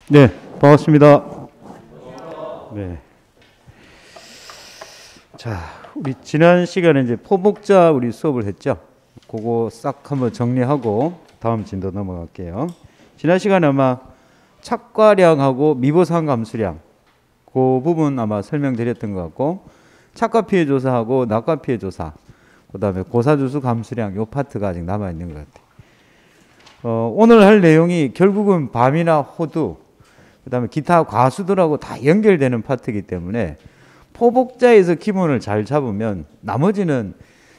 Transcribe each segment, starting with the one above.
네, 반갑습니다. 네. 자, 우리 지난 시간에 이제 포복자 우리 수업을 했죠. 그거 싹 한번 정리하고 다음 진도 넘어갈게요. 지난 시간에 아마 착과량하고 미보상 감수량 그 부분 아마 설명드렸던 것 같고, 착과 피해 조사하고 낙과 피해 조사, 그다음에 고사주수 감수량 요 파트가 아직 남아 있는 것 같아요. 오늘 할 내용이 결국은 밤이나 호두, 그다음에 기타 과수들하고 다 연결되는 파트이기 때문에 포복자에서 기본을 잘 잡으면 나머지는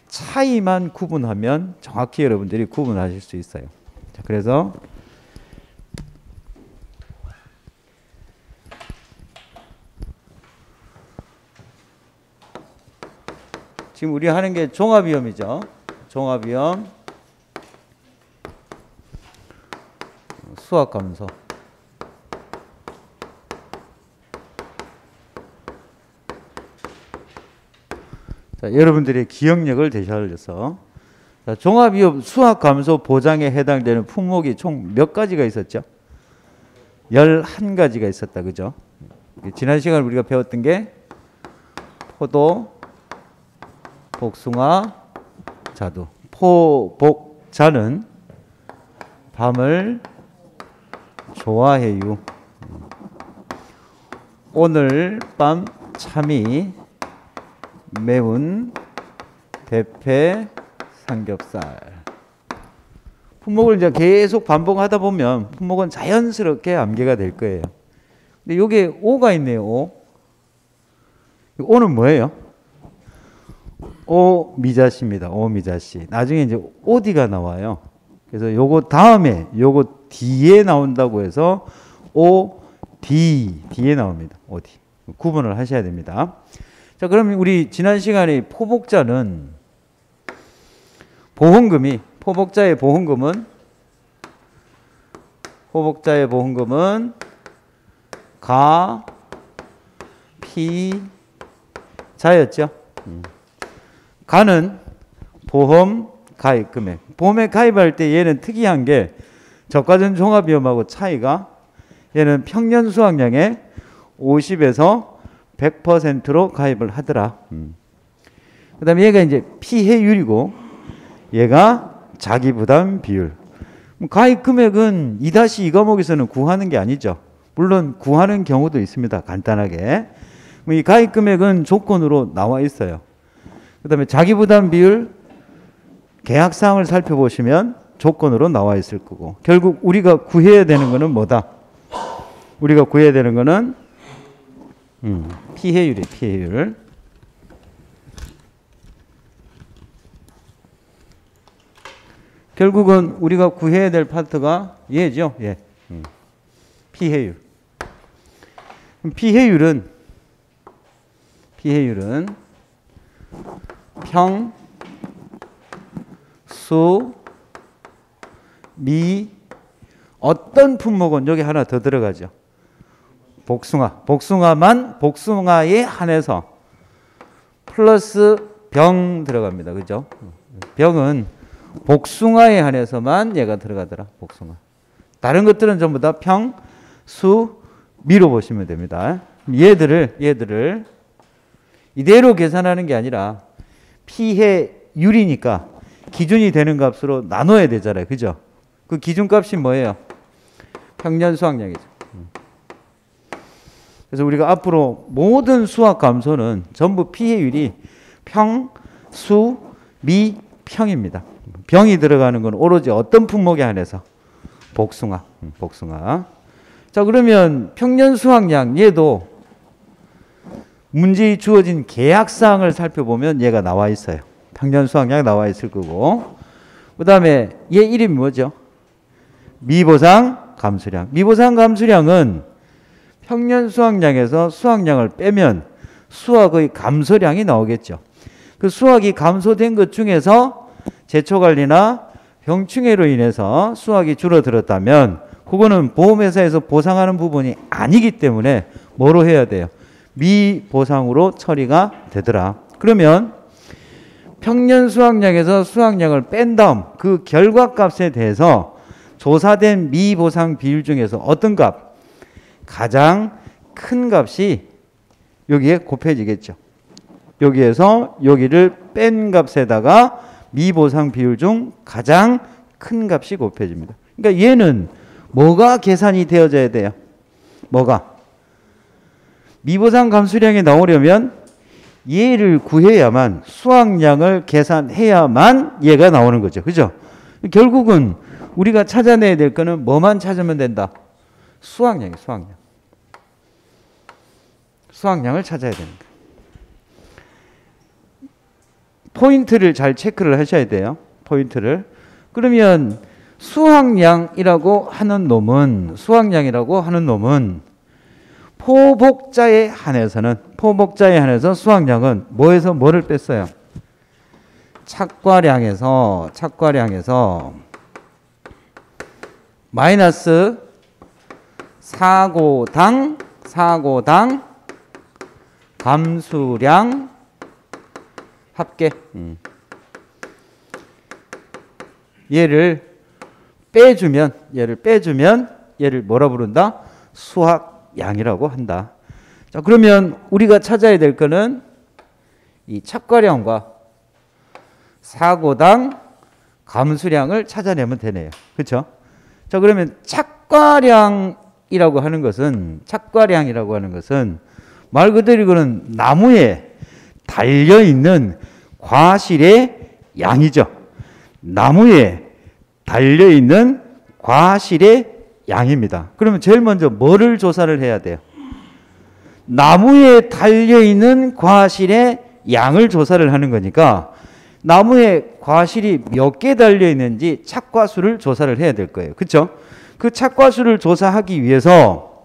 차이만 구분하면 정확히 여러분들이 구분하실 수 있어요. 자, 그래서 지금 우리 하는 게 종합위험이죠. 종합위험, 수학감소. 자, 여러분들의 기억력을 되살려서 종합위험 수학감소 보장에 해당되는 품목이 총 몇 가지가 있었죠? 11가지가 있었다. 그죠? 지난 시간 우리가 배웠던 게 포도, 복숭아, 자두. 포복자는 밤을 좋아해요. 오늘 밤 참이 매운 대패 삼겹살. 품목을 이제 계속 반복하다 보면 품목은 자연스럽게 암기가 될 거예요. 근데 여기에 오가 있네요. 오. 오는 뭐예요? 오미자씨입니다. 오미자씨. 나중에 이제 오디가 나와요. 그래서 요거 다음에 요거 뒤에 나온다고 해서 오디 뒤에 나옵니다. 오디. 구분을 하셔야 됩니다. 자, 그럼 우리 지난 시간에 포복자는 보험금이 포복자의 보험금은 가, 피, 자였죠. 가는 보험 가입 금액. 보험에 가입할 때 얘는 특이한 게 저가전 종합위험하고 차이가, 얘는 평년 수확량의 50에서 100%로 가입을 하더라. 그 다음에 얘가 이제 피해율이고 얘가 자기부담 비율. 가입 금액은 2-2 과목에서는 구하는 게 아니죠. 물론 구하는 경우도 있습니다. 간단하게. 이 가입 금액은 조건으로 나와 있어요. 그 다음에 자기부담 비율 계약사항을 살펴보시면 조건으로 나와 있을 거고, 결국 우리가 구해야 되는 거는 뭐다? 우리가 구해야 되는 거는 피해율이에요. 피해율. 결국은 우리가 구해야 될 파트가 얘죠. 예. 피해율. 피해율은 평, 수, 미, 어떤 품목은 여기 하나 더 들어가죠. 복숭아만 복숭아에 한해서 플러스 병 들어갑니다. 그죠? 병은 복숭아에 한해서만 얘가 들어가더라. 복숭아. 다른 것들은 전부 다 평, 수, 미로 보시면 됩니다. 얘들을 이대로 계산하는 게 아니라 피해율이니까 기준이 되는 값으로 나눠야 되잖아요. 그죠? 그 기준값이 뭐예요? 평년 수확량이죠. 그래서 우리가 앞으로 모든 수학 감소는 전부 피해율이 평, 수, 미, 평입니다. 병이 들어가는 건 오로지 어떤 품목에 한해서? 복숭아. 자, 그러면 평년 수확량 얘도 문제에 주어진 계약사항을 살펴보면 얘가 나와 있어요. 평년 수확량 나와 있을 거고, 그 다음에 얘 이름이 뭐죠? 미보상 감수량. 미보상 감수량은 평년 수확량에서 수확량을 빼면 수확의 감소량이 나오겠죠. 그 수확이 감소된 것 중에서 제초관리나 병충해로 인해서 수확이 줄어들었다면 그거는 보험회사에서 보상하는 부분이 아니기 때문에 뭐로 해야 돼요? 미보상으로 처리가 되더라. 그러면 평년 수확량에서 수확량을 뺀 다음 그 결과값에 대해서 조사된 미보상 비율 중에서 어떤 값? 가장 큰 값이 여기에 곱해지겠죠. 여기에서 여기를 뺀 값에다가 미보상 비율 중 가장 큰 값이 곱해집니다. 그러니까 얘는 뭐가 계산이 되어져야 돼요? 뭐가? 미보상 감수량이 나오려면 얘를 구해야만, 수확량을 계산해야만 얘가 나오는 거죠. 그죠? 결국은 우리가 찾아내야 될 거는 뭐만 찾으면 된다? 수확량이에요. 수확량. 수확량을 찾아야 됩니다. 포인트를 잘 체크를 하셔야 돼요. 포인트를. 그러면 수확량이라고 하는 놈은 포복자에 한해서 수확량은 뭐에서 뭐를 뺐어요? 착과량에서 마이너스 사고당 감수량 합계. 얘를 빼주면 얘를 뭐라 부른다? 수확량이라고 한다. 자, 그러면 우리가 찾아야 될 거는 이 착과량과 사고당 감수량을 찾아내면 되네요. 그렇죠? 자, 그러면 착과량이라고 하는 것은 말 그대로 이거는 나무에 달려 있는 과실의 양이죠. 나무에 달려 있는 과실의 양입니다. 그러면 제일 먼저 뭐를 조사를 해야 돼요? 나무에 달려 있는 과실의 양을 조사를 하는 거니까 나무에 과실이 몇 개 달려 있는지 착과수를 조사를 해야 될 거예요. 그렇죠? 그 착과수를 조사하기 위해서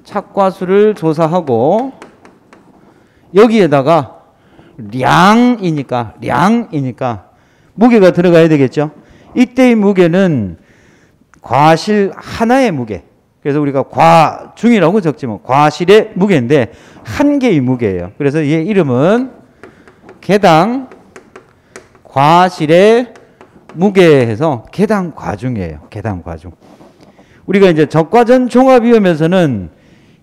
착과수를 조사하고 여기에다가 량이니까 무게가 들어가야 되겠죠. 이때의 무게는 과실 하나의 무게. 그래서 우리가 과중이라고 적지만 과실의 무게인데 한 개의 무게예요. 그래서 얘 이름은 개당 과실의 무게해서 개당 과중이에요. 개당 과중. 우리가 이제 적과전 종합위험에서는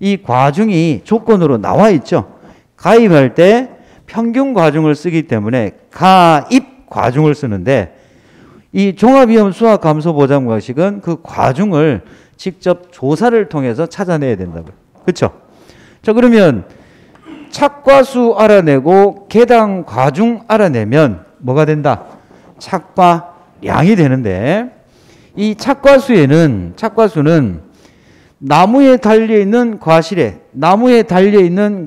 이 과중이 조건으로 나와 있죠. 가입할 때 평균 과중을 쓰기 때문에 가입 과중을 쓰는데 이 종합위험 수확감소보장방식은 그 과중을 직접 조사를 통해서 찾아내야 된다고요. 그렇죠? 자, 그러면 착과수 알아내고 개당 과중 알아내면 뭐가 된다? 착과량이 되는데 이 착과수는 나무에 달려있는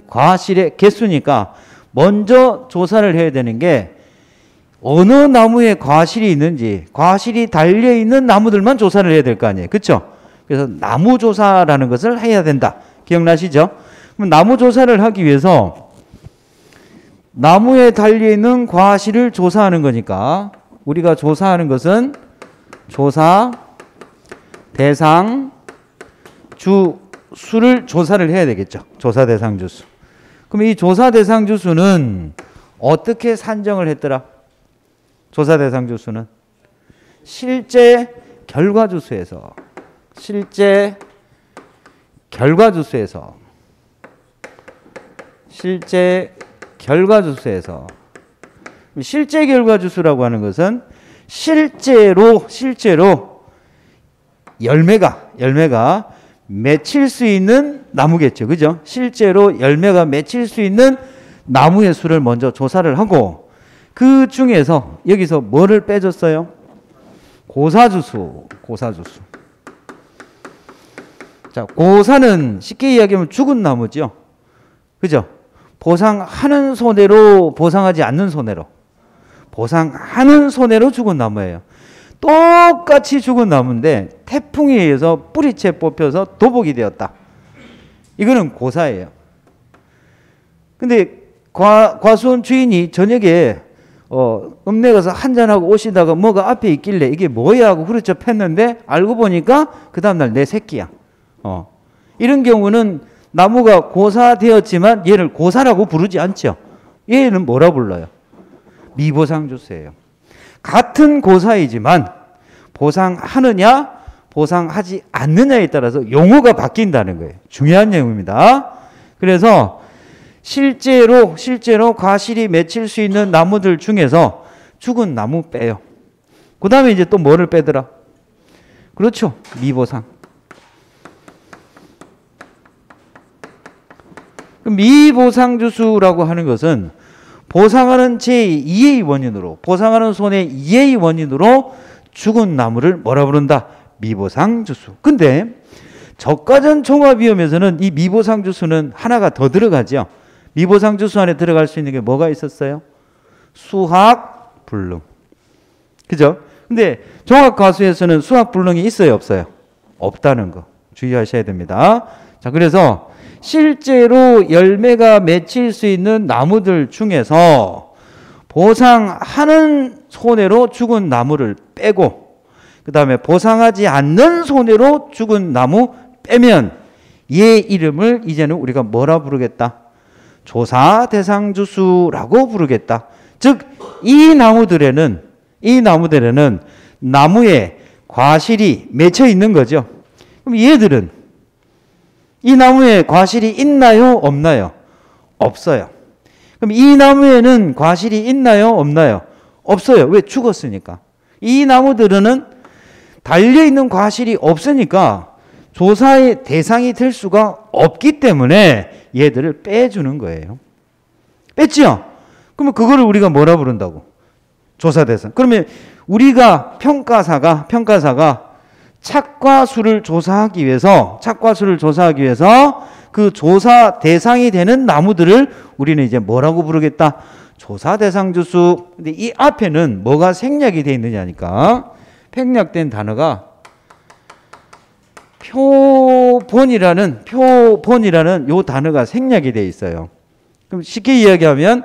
과실의 개수니까 먼저 조사를 해야 되는 게 어느 나무에 과실이 있는지, 과실이 달려있는 나무들만 조사를 해야 될 거 아니에요. 그렇죠? 그래서 나무 조사라는 것을 해야 된다. 기억나시죠? 그럼 나무 조사를 하기 위해서 나무에 달려있는 과실을 조사하는 거니까 우리가 조사하는 것은 조사 대상 주수를 조사를 해야 되겠죠. 조사 대상 주수. 그럼 이 조사 대상 주수는 어떻게 산정을 했더라? 조사 대상 주수는 실제 결과 주수에서 실제 결과 주수에서 하는 것은 실제로 열매가 맺힐 수 있는 나무겠죠. 그죠? 실제로 열매가 맺힐 수 있는 나무의 수를 먼저 조사를 하고 그 중에서 여기서 뭐를 빼줬어요? 고사주수. 자, 고사는 쉽게 이야기하면 죽은 나무죠. 그죠? 보상하는 손해로 보상하지 않는 손해로. 보상하는 손해로 죽은 나무예요. 똑같이 죽은 나무인데 태풍에 의해서 뿌리채 뽑혀서 도복이 되었다. 이거는 고사예요. 근데 과수원 주인이 저녁에 읍내 가서 한잔하고 오시다가 뭐가 앞에 있길래 이게 뭐야 하고 후려쳐 팼는데 알고 보니까 그 다음날 내 새끼야. 이런 경우는 나무가 고사되었지만 얘를 고사라고 부르지 않죠. 얘는 뭐라 불러요? 미보상주수예요. 같은 고사이지만 보상하느냐 보상하지 않느냐에 따라서 용어가 바뀐다는 거예요. 중요한 내용입니다. 그래서 실제로 과실이 맺힐 수 있는 나무들 중에서 죽은 나무 빼요. 그 다음에 이제 또 뭐를 빼더라? 그렇죠. 미보상. 미보상주수라고 하는 것은 보상하는 제2의 원인으로, 보상하는 손의 2의 원인으로 죽은 나무를 뭐라 부른다? 미보상주수. 근데 저가전 종합위험에서는 이 미보상주수는 하나가 더 들어가죠. 미보상주수 안에 들어갈 수 있는 게 뭐가 있었어요? 수학불능. 그죠? 근데 종합과수에서는 수학불능이 있어요, 없어요? 없다는 거 주의하셔야 됩니다. 자, 그래서 실제로 열매가 맺힐 수 있는 나무들 중에서 보상하는 손해로 죽은 나무를 빼고 그 다음에 보상하지 않는 손해로 죽은 나무 빼면 얘 이름을 이제는 우리가 뭐라 부르겠다? 조사대상주수라고 부르겠다. 즉 이 나무들에는 나무에 과실이 맺혀 있는 거죠. 그럼 얘들은 이 나무에 과실이 있나요? 없나요? 없어요. 그럼 이 나무에는 과실이 있나요? 없나요? 없어요. 왜? 죽었으니까. 이 나무들은 달려있는 과실이 없으니까 조사의 대상이 될 수가 없기 때문에 얘들을 빼주는 거예요. 뺐죠? 그러면 그거를 우리가 뭐라 부른다고? 조사대상. 그러면 우리가 평가사가 착과수를 조사하기 위해서 그 조사 대상이 되는 나무들을 우리는 이제 뭐라고 부르겠다? 조사대상주수. 근데 이 앞에는 뭐가 생략이 되어 있느냐니까. 생략된 단어가 표본이라는 요 단어가 생략이 되어 있어요. 그럼 쉽게 이야기하면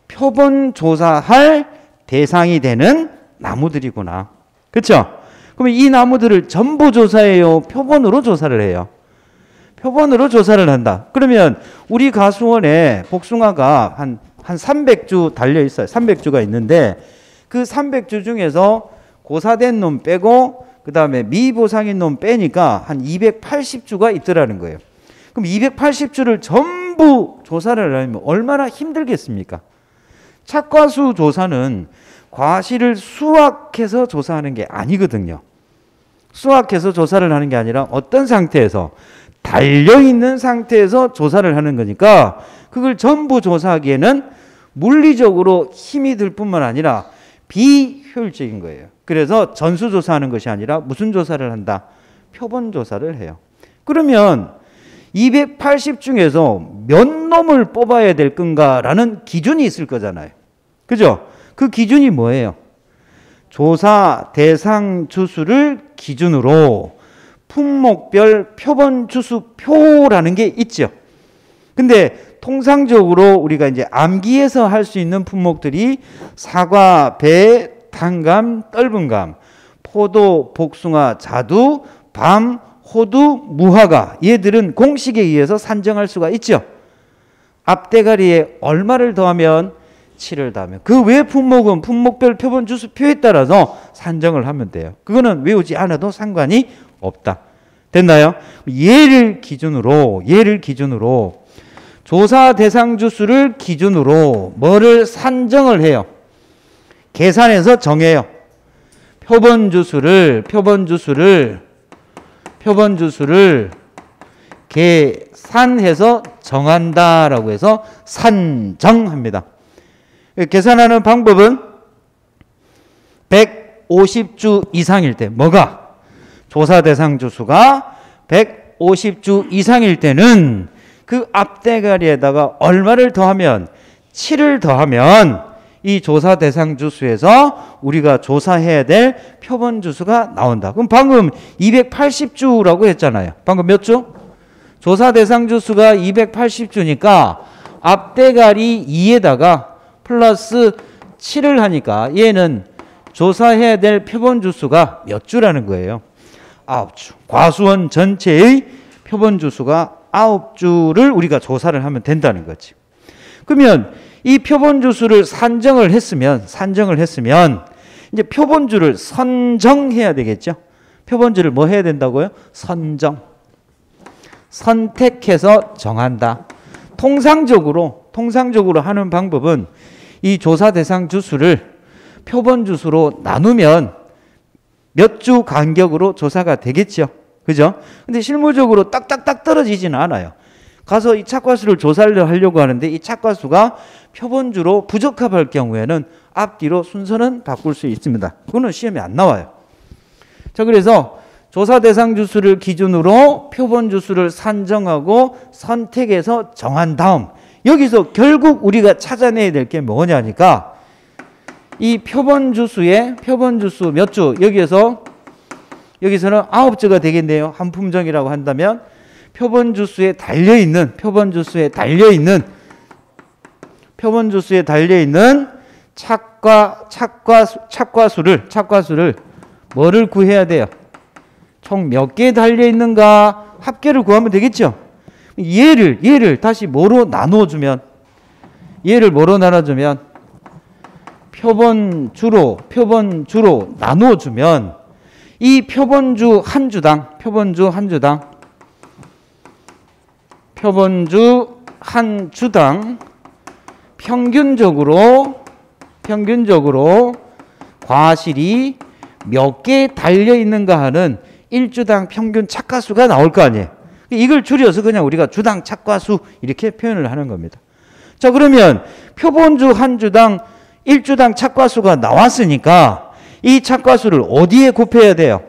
표본 조사할 대상이 되는 나무들이구나. 그렇죠? 그러면 이 나무들을 전부 조사해요? 표본으로 조사를 해요? 표본으로 조사를 한다. 그러면 우리 가수원에 복숭아가 한 300주 달려 있어요. 300주가 있는데 그 300주 중에서 고사된 놈 빼고 그 다음에 미보상인 놈 빼니까 한 280주가 있더라는 거예요. 그럼 280주를 전부 조사를 하려면 얼마나 힘들겠습니까? 착과수 조사는 과실을 수확해서 조사하는 게 아니거든요. 수확해서 조사를 하는 게 아니라 어떤 상태에서 달려있는 상태에서 조사를 하는 거니까 그걸 전부 조사하기에는 물리적으로 힘이 들 뿐만 아니라 비효율적인 거예요. 그래서 전수조사하는 것이 아니라 무슨 조사를 한다? 표본 조사를 해요. 그러면 280 중에서 몇 놈을 뽑아야 될 건가라는 기준이 있을 거잖아요. 그죠? 그 기준이 뭐예요? 조사 대상 주수를 기준으로 품목별 표본 주수표라는 게 있죠. 근데 통상적으로 우리가 이제 암기해서 할 수 있는 품목들이 사과, 배, 단감, 떫은감, 포도, 복숭아, 자두, 밤, 호두, 무화과 얘들은 공식에 의해서 산정할 수가 있죠. 앞대가리에 얼마를 더하면 7을 더하면 그 외 품목은 품목별 표본 주수표에 따라서 산정을 하면 돼요. 그거는 외우지 않아도 상관이 없다. 됐나요? 얘를 기준으로 조사 대상 주수를 기준으로 뭐를 산정을 해요? 계산해서 정해요. 표본 주수를 계산해서 정한다라고 해서 산정합니다. 계산하는 방법은 150주 이상일 때 뭐가? 조사 대상 주수가 150주 이상일 때는 그 앞대가리에다가 얼마를 더하면 7을 더하면 이 조사 대상 주수에서 우리가 조사해야 될 표본 주수가 나온다. 그럼 방금 280주라고 했잖아요. 방금 몇 주? 조사 대상 주수가 280주니까 앞대가리 2에다가 플러스 7을 하니까 얘는 조사해야 될 표본 주수가 몇 주라는 거예요? 9주. 과수원 전체의 표본 주수가 9주를 우리가 조사를 하면 된다는 거지. 그러면 이 표본 주수를 산정을 했으면 이제 표본주를 선정해야 되겠죠. 표본주를 뭐 해야 된다고요? 선택해서 정한다. 통상적으로 하는 방법은 이 조사 대상 주수를 표본주 수로 나누면 몇 주 간격으로 조사가 되겠죠. 그죠? 근데 실무적으로 딱딱딱 떨어지지는 않아요. 가서 이 착과수를 조사를 하려고 하는데 이 착과수가 표본주로 부적합할 경우에는 앞뒤로 순서는 바꿀 수 있습니다. 그거는 시험에 안 나와요. 자, 그래서 조사 대상 주수를 기준으로 표본주 수를 산정하고 선택해서 정한 다음 여기서 결국 우리가 찾아내야 될 게 뭐냐니까 이 표본주 수 몇 주 여기서는 9주가 되겠네요. 한 품종이라고 한다면 표본주 수에 달려있는 착과수를 뭐를 구해야 돼요? 총 몇 개 달려있는가 합계를 구하면 되겠죠. 얘를 다시 뭐로 나눠주면 표본주로 나눠주면 이 표본주 한 주당 평균적으로 과실이 몇 개 달려있는가 하는 1주당 평균 착과수가 나올 거 아니에요. 이걸 줄여서 그냥 우리가 주당 착과수 이렇게 표현을 하는 겁니다. 자, 그러면 표본주 한 주당 1주당 착과수가 나왔으니까 이 착과수를 어디에 곱해야 돼요?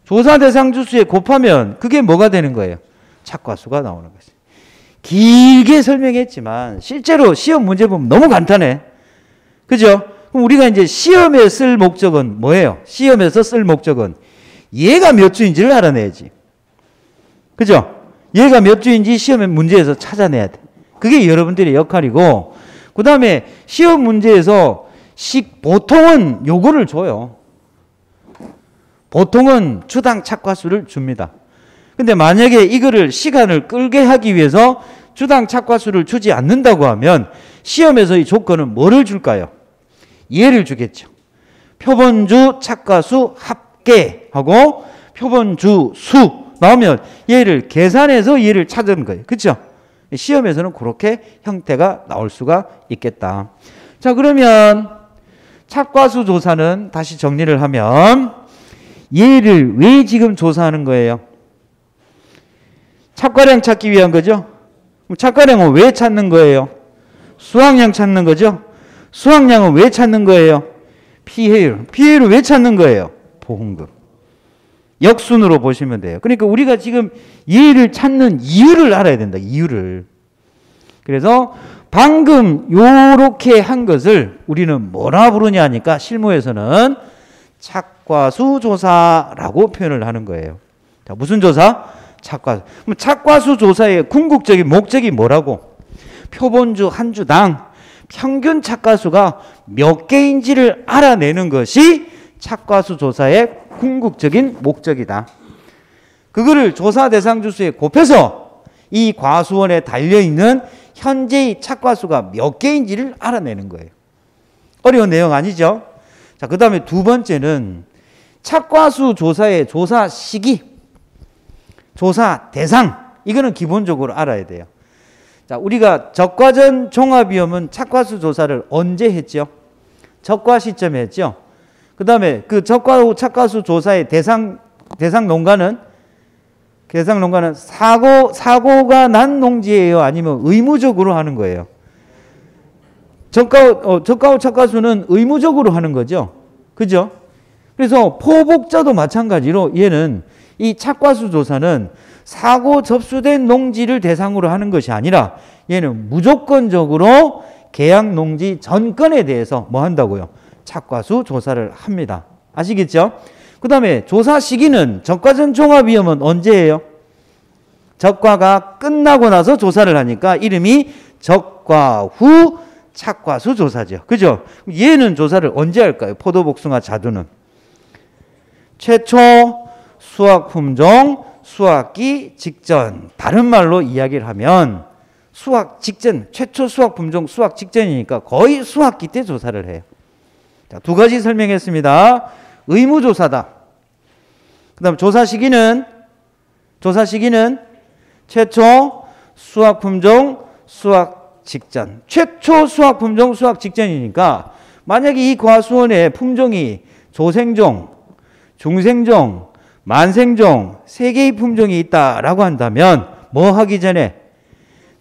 조사 대상 주수에 곱하면 그게 뭐가 되는 거예요? 착과수가 나오는 거지. 길게 설명했지만 실제로 시험 문제 보면 너무 간단해. 그죠? 그럼 우리가 이제 시험에 쓸 목적은 뭐예요? 시험에서 쓸 목적은 얘가 몇 주인지를 알아내야지. 그죠? 얘가 몇 주인지 시험의 문제에서 찾아내야 돼. 그게 여러분들의 역할이고, 그 다음에 시험 문제에서 보통은 요거를 줘요. 보통은 주당 착과수를 줍니다. 근데 만약에 이거를 시간을 끌게 하기 위해서 주당 착과수를 주지 않는다고 하면 시험에서 이 조건은 뭐를 줄까요? 얘를 주겠죠. 표본주 착과수 합계하고 표본주 수 나오면 얘를 계산해서 얘를 찾은 거예요. 그렇죠? 시험에서는 그렇게 형태가 나올 수가 있겠다. 자, 그러면 착과수 조사는 다시 정리를 하면 얘를 왜 지금 조사하는 거예요? 착과량 찾기 위한 거죠? 착과량은 왜 찾는 거예요? 수확량 찾는 거죠? 수확량은 왜 찾는 거예요? 피해율을 왜 찾는 거예요? 보험금. 역순으로 보시면 돼요. 그러니까 우리가 지금 얘를 찾는 이유를 알아야 된다. 이유를. 그래서 방금 요렇게 한 것을 우리는 뭐라 부르냐 하니까 실무에서는 착과수 조사라고 표현을 하는 거예요. 자, 무슨 조사? 착과수. 그럼 착과수 조사의 궁극적인 목적이 뭐라고? 표본주 한 주당 평균 착과수가 몇 개인지를 알아내는 것이 착과수 조사의 궁극적인 목적이다. 그거를 조사 대상 주수에 곱해서 이 과수원에 달려있는 현재의 착과수가 몇 개인지를 알아내는 거예요. 어려운 내용 아니죠? 자, 그 다음에 두 번째는 착과수 조사의 조사 시기, 조사 대상, 이거는 기본적으로 알아야 돼요. 자, 우리가 적과전 종합위험은 착과수 조사를 언제 했죠? 적과 시점에 했죠? 그 다음에 그 적과 후 착과수 조사의 대상 농가는 사고가 난 농지예요? 아니면 의무적으로 하는 거예요? 적과 후 착과수는 의무적으로 하는 거죠. 그죠? 그래서 포복자도 마찬가지로 얘는 이 착과수 조사는 사고 접수된 농지를 대상으로 하는 것이 아니라 얘는 무조건적으로 계약 농지 전 건에 대해서 뭐 한다고요? 착과수 조사를 합니다. 아시겠죠? 그 다음에 조사 시기는 적과전 종합위험은 언제예요? 적과가 끝나고 나서 조사를 하니까 이름이 적과 후 착과수 조사죠. 그죠? 얘는 조사를 언제 할까요? 포도복숭아 자두는 최초 수확 품종 수확기 직전. 다른 말로 이야기를 하면 수확 직전, 최초 수확 품종 수확 직전이니까 거의 수확기 때 조사를 해요. 자, 두 가지 설명했습니다. 의무조사다. 그 다음 조사 시기는 최초 수확 품종 수확 직전. 최초 수확 품종 수확 직전이니까 만약에 이 과수원에 품종이 조생종, 중생종, 만생종 3개의 품종이 있다라고 한다면 뭐 하기 전에?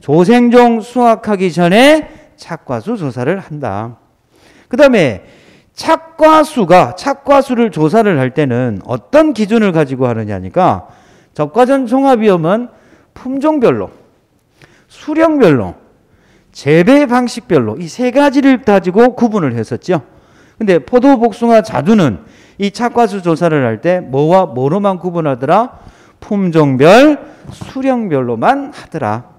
조생종 수확하기 전에 착과수 조사를 한다. 그 다음에 착과수를 조사를 할 때는 어떤 기준을 가지고 하느냐니까 적과전 종합위험은 품종별로, 수령별로, 재배 방식별로 이 3가지를 가지고 구분을 했었죠. 근데 포도, 복숭아, 자두는 이 착과수 조사를 할 때 뭐와 뭐로만 구분하더라? 품종별, 수령별로만 하더라.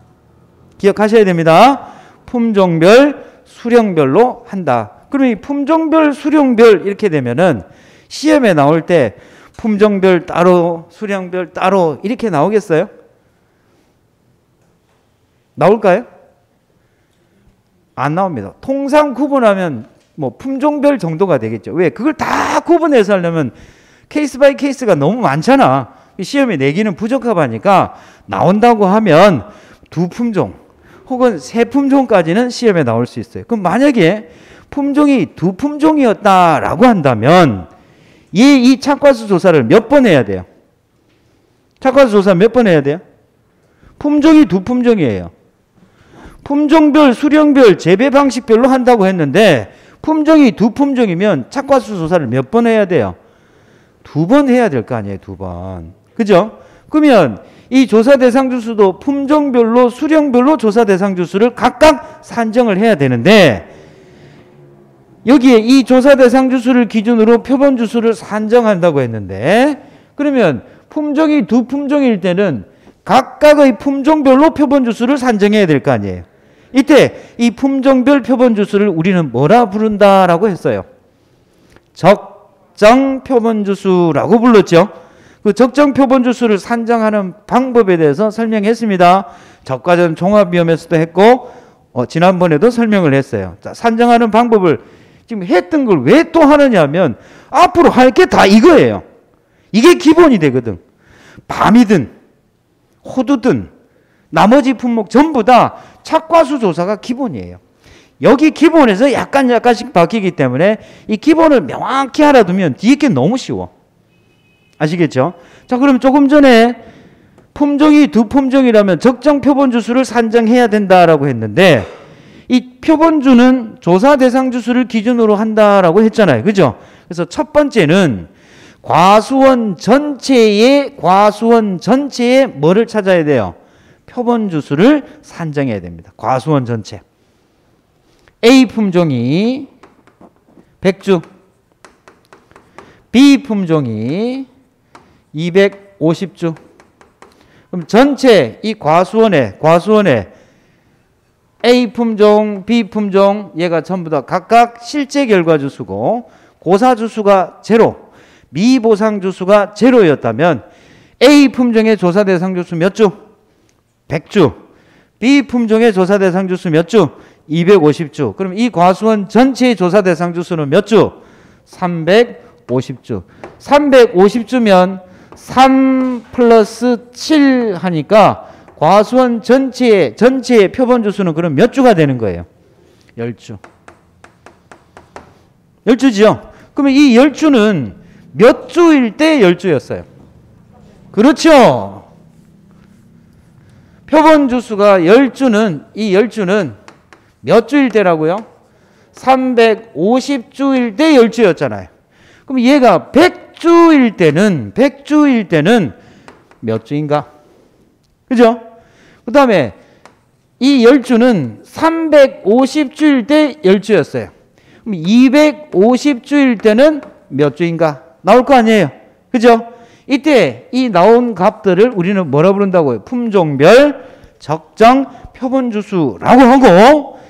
기억하셔야 됩니다. 품종별, 수령별로 한다. 그러면 이 품종별, 수령별 이렇게 되면은 시험에 나올 때 품종별 따로, 수령별 따로 이렇게 나오겠어요? 나올까요? 안 나옵니다. 통상 구분하면 뭐 품종별 정도가 되겠죠. 왜? 그걸 다 구분해서 하려면 케이스 바이 케이스가 너무 많잖아. 시험에 내기는 부적합하니까 나온다고 하면 2품종 혹은 3품종까지는 시험에 나올 수 있어요. 그럼 만약에 품종이 2품종이었다라고 한다면 이 착과수 조사를 몇 번 해야 돼요? 착과수 조사 몇 번 해야 돼요? 품종이 2품종이에요. 품종별, 수령별, 재배 방식별로 한다고 했는데 품종이 2품종이면 착과수 조사를 몇 번 해야 돼요? 2번 해야 될 거 아니에요, 2번. 그죠? 그러면 이 조사 대상 주수도 품종별로, 수령별로 조사 대상 주수를 각각 산정을 해야 되는데 여기에 이 조사 대상 주수를 기준으로 표본 주수를 산정한다고 했는데 그러면 품종이 2품종일 때는 각각의 품종별로 표본 주수를 산정해야 될 거 아니에요. 이때 이 품종별 표본 주수를 우리는 뭐라 부른다라고 했어요? 적정 표본 주수라고 불렀죠. 그 적정 표본 주수를 산정하는 방법에 대해서 설명했습니다. 적과전 종합위험에서도 했고 지난번에도 설명을 했어요. 자, 산정하는 방법을 지금 했던 걸 왜 또 하느냐 하면 앞으로 할 게 다 이거예요. 이게 기본이 되거든. 밤이든 호두든 나머지 품목 전부 다 착과수 조사가 기본이에요. 여기 기본에서 약간씩 바뀌기 때문에 이 기본을 명확히 알아두면 뒤에 게 너무 쉬워. 아시겠죠? 자, 그럼 조금 전에 품종이 2품종이라면 적정 표본 주수를 산정해야 된다라고 했는데 이 표본주는 조사 대상 주수를 기준으로 한다라고 했잖아요. 그죠? 그래서 첫 번째는 과수원 전체에 뭐를 찾아야 돼요? 표본 주수를 산정해야 됩니다. 과수원 전체. A 품종이 100주, B 품종이 250주. 그럼 전체 이 과수원에 A 품종, B 품종 얘가 전부 다 각각 실제 결과 주수고 고사 주수가 제로, 미보상 주수가 제로였다면 A 품종의 조사 대상 주수 몇 주? 100주. B 품종의 조사 대상 주수 몇 주? 250주. 그럼 이 과수원 전체의 조사 대상 주수는 몇 주? 350주. 350주면 3 플러스 7 하니까 과수원 전체의 표본 주수는 그럼 몇 주가 되는 거예요? 10주. 10주지요? 그러면 이 10주는 몇 주일 때 10주였어요? 그렇죠? 표본 주수가 10주는, 이 10주는 몇 주일 때라고요? 350주일 때 10주였잖아요. 그럼 얘가 100주일 때는 몇 주인가? 그죠? 그 다음에 이 10주는 350주일 때 10주였어요. 그럼 250주일 때는 몇 주인가? 나올 거 아니에요. 그죠? 이때 이 나온 값들을 우리는 뭐라 부른다고요? 품종별 적정 표본주수라고 하고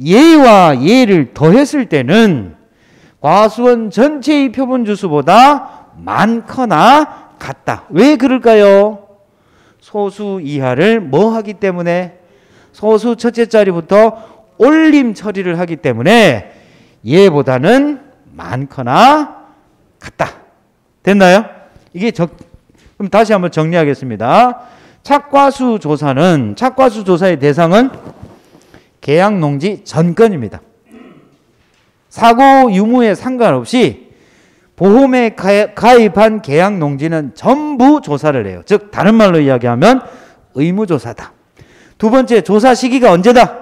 얘와 얘를 더했을 때는 과수원 전체의 표본주수보다 많거나 같다. 왜 그럴까요? 소수 이하를 뭐 하기 때문에? 소수 첫째 자리부터 올림 처리를 하기 때문에 얘보다는 많거나 같다. 됐나요? 이게 그럼 다시 한번 정리하겠습니다. 착과수 조사는, 착과수 조사의 대상은 계약농지 전건입니다. 사고 유무에 상관없이 보험에 가입한 계약농지는 전부 조사를 해요. 즉 다른 말로 이야기하면 의무조사다. 두 번째, 조사 시기가 언제다?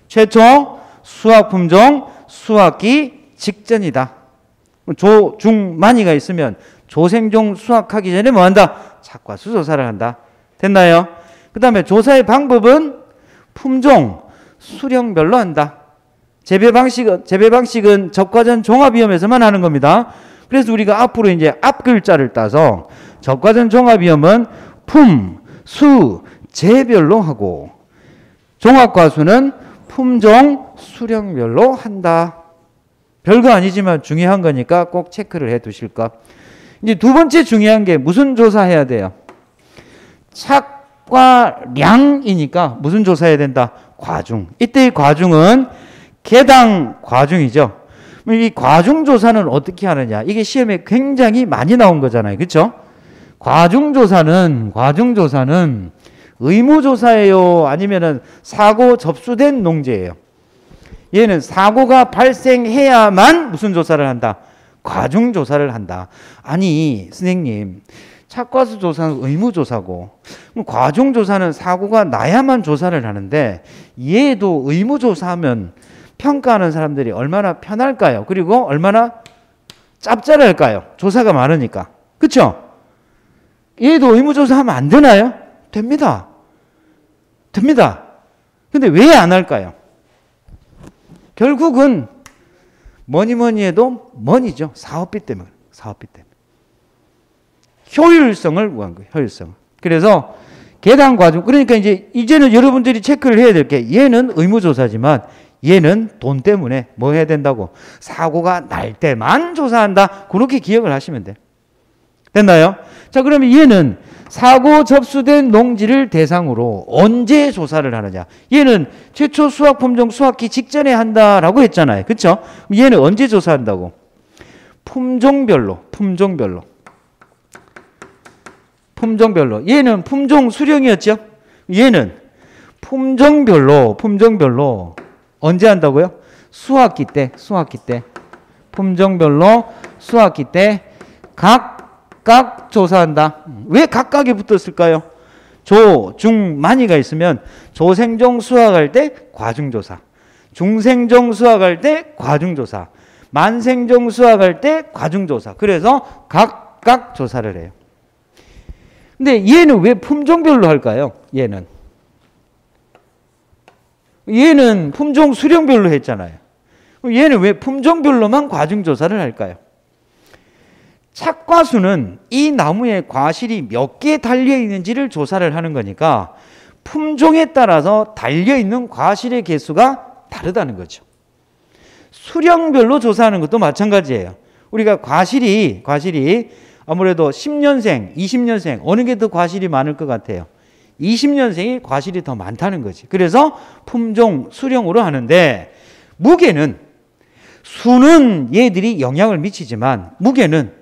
최초 수확품종 수확기 직전이다. 조, 중, 만이가 있으면 조생종 수확하기 전에 뭐 한다? 착과수 조사를 한다. 됐나요? 그 다음에 조사의 방법은 품종, 수령별로 한다. 재배 방식은 적과전 종합위험에서만 하는 겁니다. 그래서 우리가 앞으로 이제 앞 글자를 따서 적과전 종합위험은 품, 수, 재별로 하고 종합과수는 품종, 수령별로 한다. 별거 아니지만 중요한 거니까 꼭 체크를 해 두실 것. 이제 두 번째 중요한 게 무슨 조사해야 돼요? 착과량이니까 무슨 조사해야 된다? 과중. 이때의 과중은 개당 과중이죠. 이 과중 조사는 어떻게 하느냐? 이게 시험에 굉장히 많이 나온 거잖아요. 그렇죠? 과중 조사는 의무 조사예요? 아니면은 사고 접수된 농지예요? 얘는 사고가 발생해야만 무슨 조사를 한다? 과중 조사를 한다. 아니, 선생님, 착과수 조사는 의무 조사고 과중 조사는 사고가 나야만 조사를 하는데 얘도 의무 조사하면 평가하는 사람들이 얼마나 편할까요? 그리고 얼마나 짭짤할까요? 조사가 많으니까. 그렇죠? 얘도 의무 조사하면 안 되나요? 됩니다. 됩니다. 근데 왜 안 할까요? 결국은 뭐니 해도 머니죠. 사업비 때문에. 사업비 때문에. 효율성을 구한 거예요. 효율성. 그래서 계단 과중. 그러니까 이제는 여러분들이 체크를 해야 될 게 얘는 의무조사지만 얘는 돈 때문에 뭐 해야 된다고? 사고가 날 때만 조사한다. 그렇게 기억을 하시면 돼요. 됐나요? 자, 그러면 얘는 사고 접수된 농지를 대상으로 언제 조사를 하느냐? 얘는 최초 수확품종 수확기 직전에 한다라고 했잖아요. 그렇죠? 얘는 언제 조사한다고? 품종별로. 얘는 품종 수령이었죠? 얘는 품종별로 언제 한다고요? 수확기 때. 품종별로 수확기 때 각각 조사한다. 왜 각각이 붙었을까요? 조, 중, 만이가 있으면 조생종 수확할 때 과중조사, 중생종 수확할 때 과중조사, 만생종 수확할 때 과중조사. 그래서 각각 조사를 해요. 근데 얘는 왜 품종별로 할까요? 얘는 품종 수령별로 했잖아요. 얘는 왜 품종별로만 과중조사를 할까요? 착과수는 이 나무에 과실이 몇 개 달려있는지를 조사를 하는 거니까 품종에 따라서 달려있는 과실의 개수가 다르다는 거죠. 수령별로 조사하는 것도 마찬가지예요. 우리가 과실이 아무래도 10년생, 20년생 어느 게 더 과실이 많을 것 같아요? 20년생이 과실이 더 많다는 거지. 그래서 품종, 수령으로 하는데 무게는 수는 얘들이 영향을 미치지만 무게는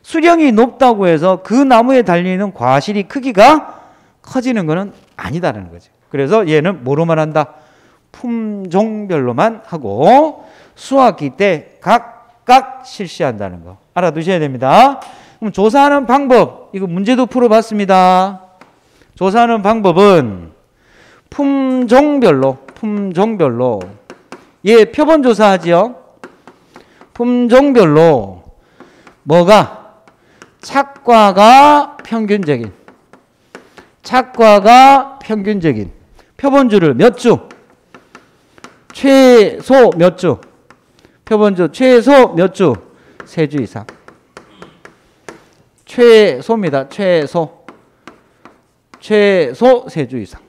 수령이 높다고 해서 그 나무에 달려있는 과실이 크기가 커지는 것은 아니다라는 거죠. 그래서 얘는 뭐로만 한다? 품종별로만 하고 수확기 때 각각 실시한다는 거 알아두셔야 됩니다. 그럼 조사하는 방법, 이거 문제도 풀어봤습니다. 조사하는 방법은 품종별로 얘 표본 조사하지요. 품종별로 뭐가? 착과가 평균적인 표본주를 몇 주? 최소 몇 주? 표본주 최소 몇 주? 3주 이상. 최소입니다. 최소 3주 이상.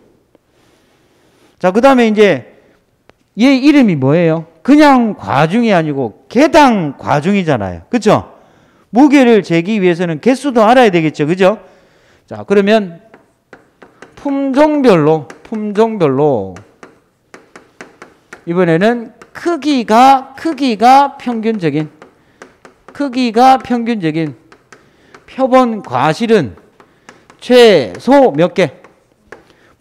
자, 그 다음에 이제 얘 이름이 뭐예요? 그냥 과중이 아니고 개당 과중이잖아요. 그렇죠? 무게를 재기 위해서는 개수도 알아야 되겠죠. 그죠? 자, 그러면 품종별로 이번에는 크기가 평균적인 표본 과실은 최소 몇 개?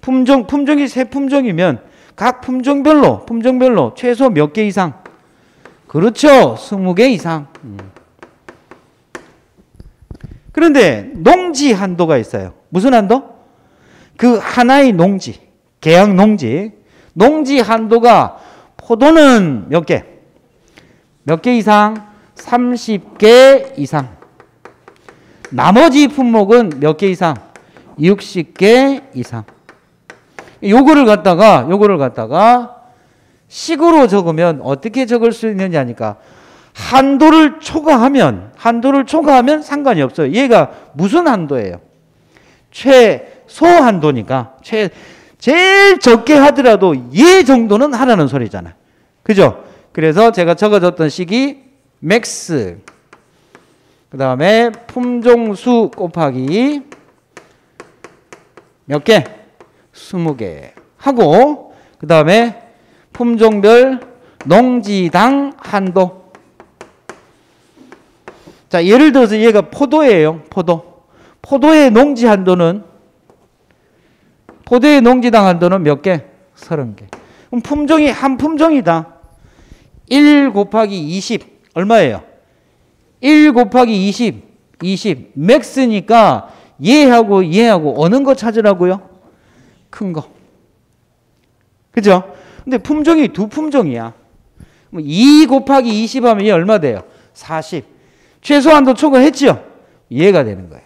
품종이 세 품종이면 각 품종별로 최소 몇 개 이상? 그렇죠. 20개 이상. 그런데 농지 한도가 있어요. 무슨 한도? 그 하나의 농지, 계약 농지 한도가 포도는 몇 개? 몇 개 이상? 30개 이상. 나머지 품목은 몇 개 이상? 60개 이상. 요거를 갖다가 식으로 적으면 어떻게 적을 수 있느냐니까 한도를 초과하면 상관이 없어요. 얘가 무슨 한도예요? 최소 한도니까 제일 적게 하더라도 얘 정도는 하라는 소리잖아. 그죠? 그래서 제가 적어줬던 식이 맥스 그 다음에 품종수 곱하기 몇 개? 20개 하고 그 다음에 품종별 농지당 한도. 자, 예를 들어서 얘가 포도예요. 포도의 농지 한도는 농지당 한도는 몇 개? 30개. 그럼 품종이 한 품종이다. 1 곱하기 20 얼마예요? 1 곱하기 20 맥스니까 얘하고 어느 거 찾으라고요? 큰 거. 그죠? 근데 품종이 두 품종이야. 2 곱하기 20 하면 얘 얼마 돼요? 40. 최소한도 초과했죠? 얘가 되는 거예요.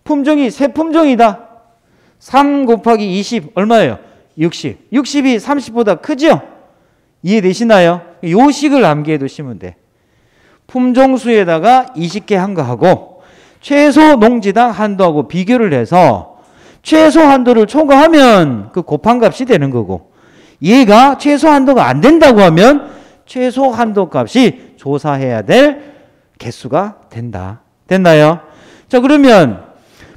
품종이 세 품종이다. 3 곱하기 20 얼마예요? 60. 60이 30보다 크죠? 이해되시나요? 요 식을 암기해 두시면 돼. 품종수에다가 20개 한 거 하고 최소 농지당 한도하고 비교를 해서 최소 한도를 초과하면 그 곱한 값이 되는 거고 얘가 최소 한도가 안 된다고 하면 최소 한도 값이 조사해야 될 개수가 된다. 됐나요? 자, 그러면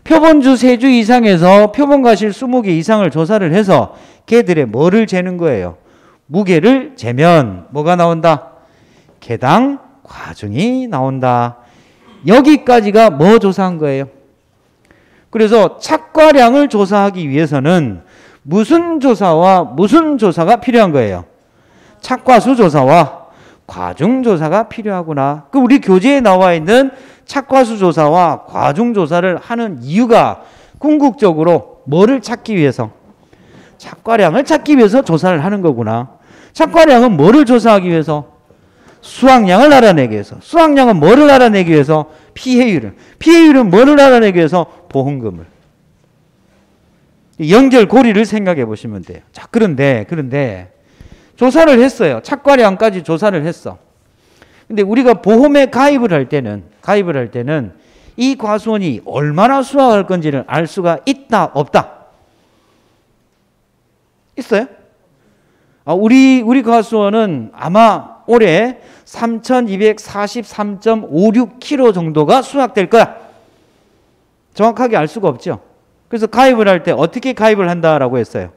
표본주 3주 이상에서 표본과실 20개 이상을 조사를 해서 걔들의 뭐를 재는 거예요? 무게를 재면 뭐가 나온다? 개당 과중이 나온다. 여기까지가 뭐 조사한 거예요? 그래서 착과량을 조사하기 위해서는 무슨 조사와 무슨 조사가 필요한 거예요? 착과수 조사와 과중 조사가 필요하구나. 그 우리 교재에 나와 있는 착과수 조사와 과중 조사를 하는 이유가 궁극적으로 뭐를 찾기 위해서? 착과량을 찾기 위해서 조사를 하는 거구나. 착과량은 뭐를 조사하기 위해서? 수확량을 알아내기 위해서. 수확량은 뭐를 알아내기 위해서? 피해율은 뭐를 알아내기 위해서? 보험금을. 연결고리를 생각해 보시면 돼요. 자, 그런데 조사를 했어요. 착과량까지 조사를 했어. 근데 우리가 보험에 가입을 할 때는 이 과수원이 얼마나 수확할 건지를 알 수가 있다, 없다? 있어요? 우리 과수원은 아마 올해 3,243.56kg 정도가 수확될 거야. 정확하게 알 수가 없죠. 그래서 가입을 할 때 어떻게 가입을 한다라고 했어요?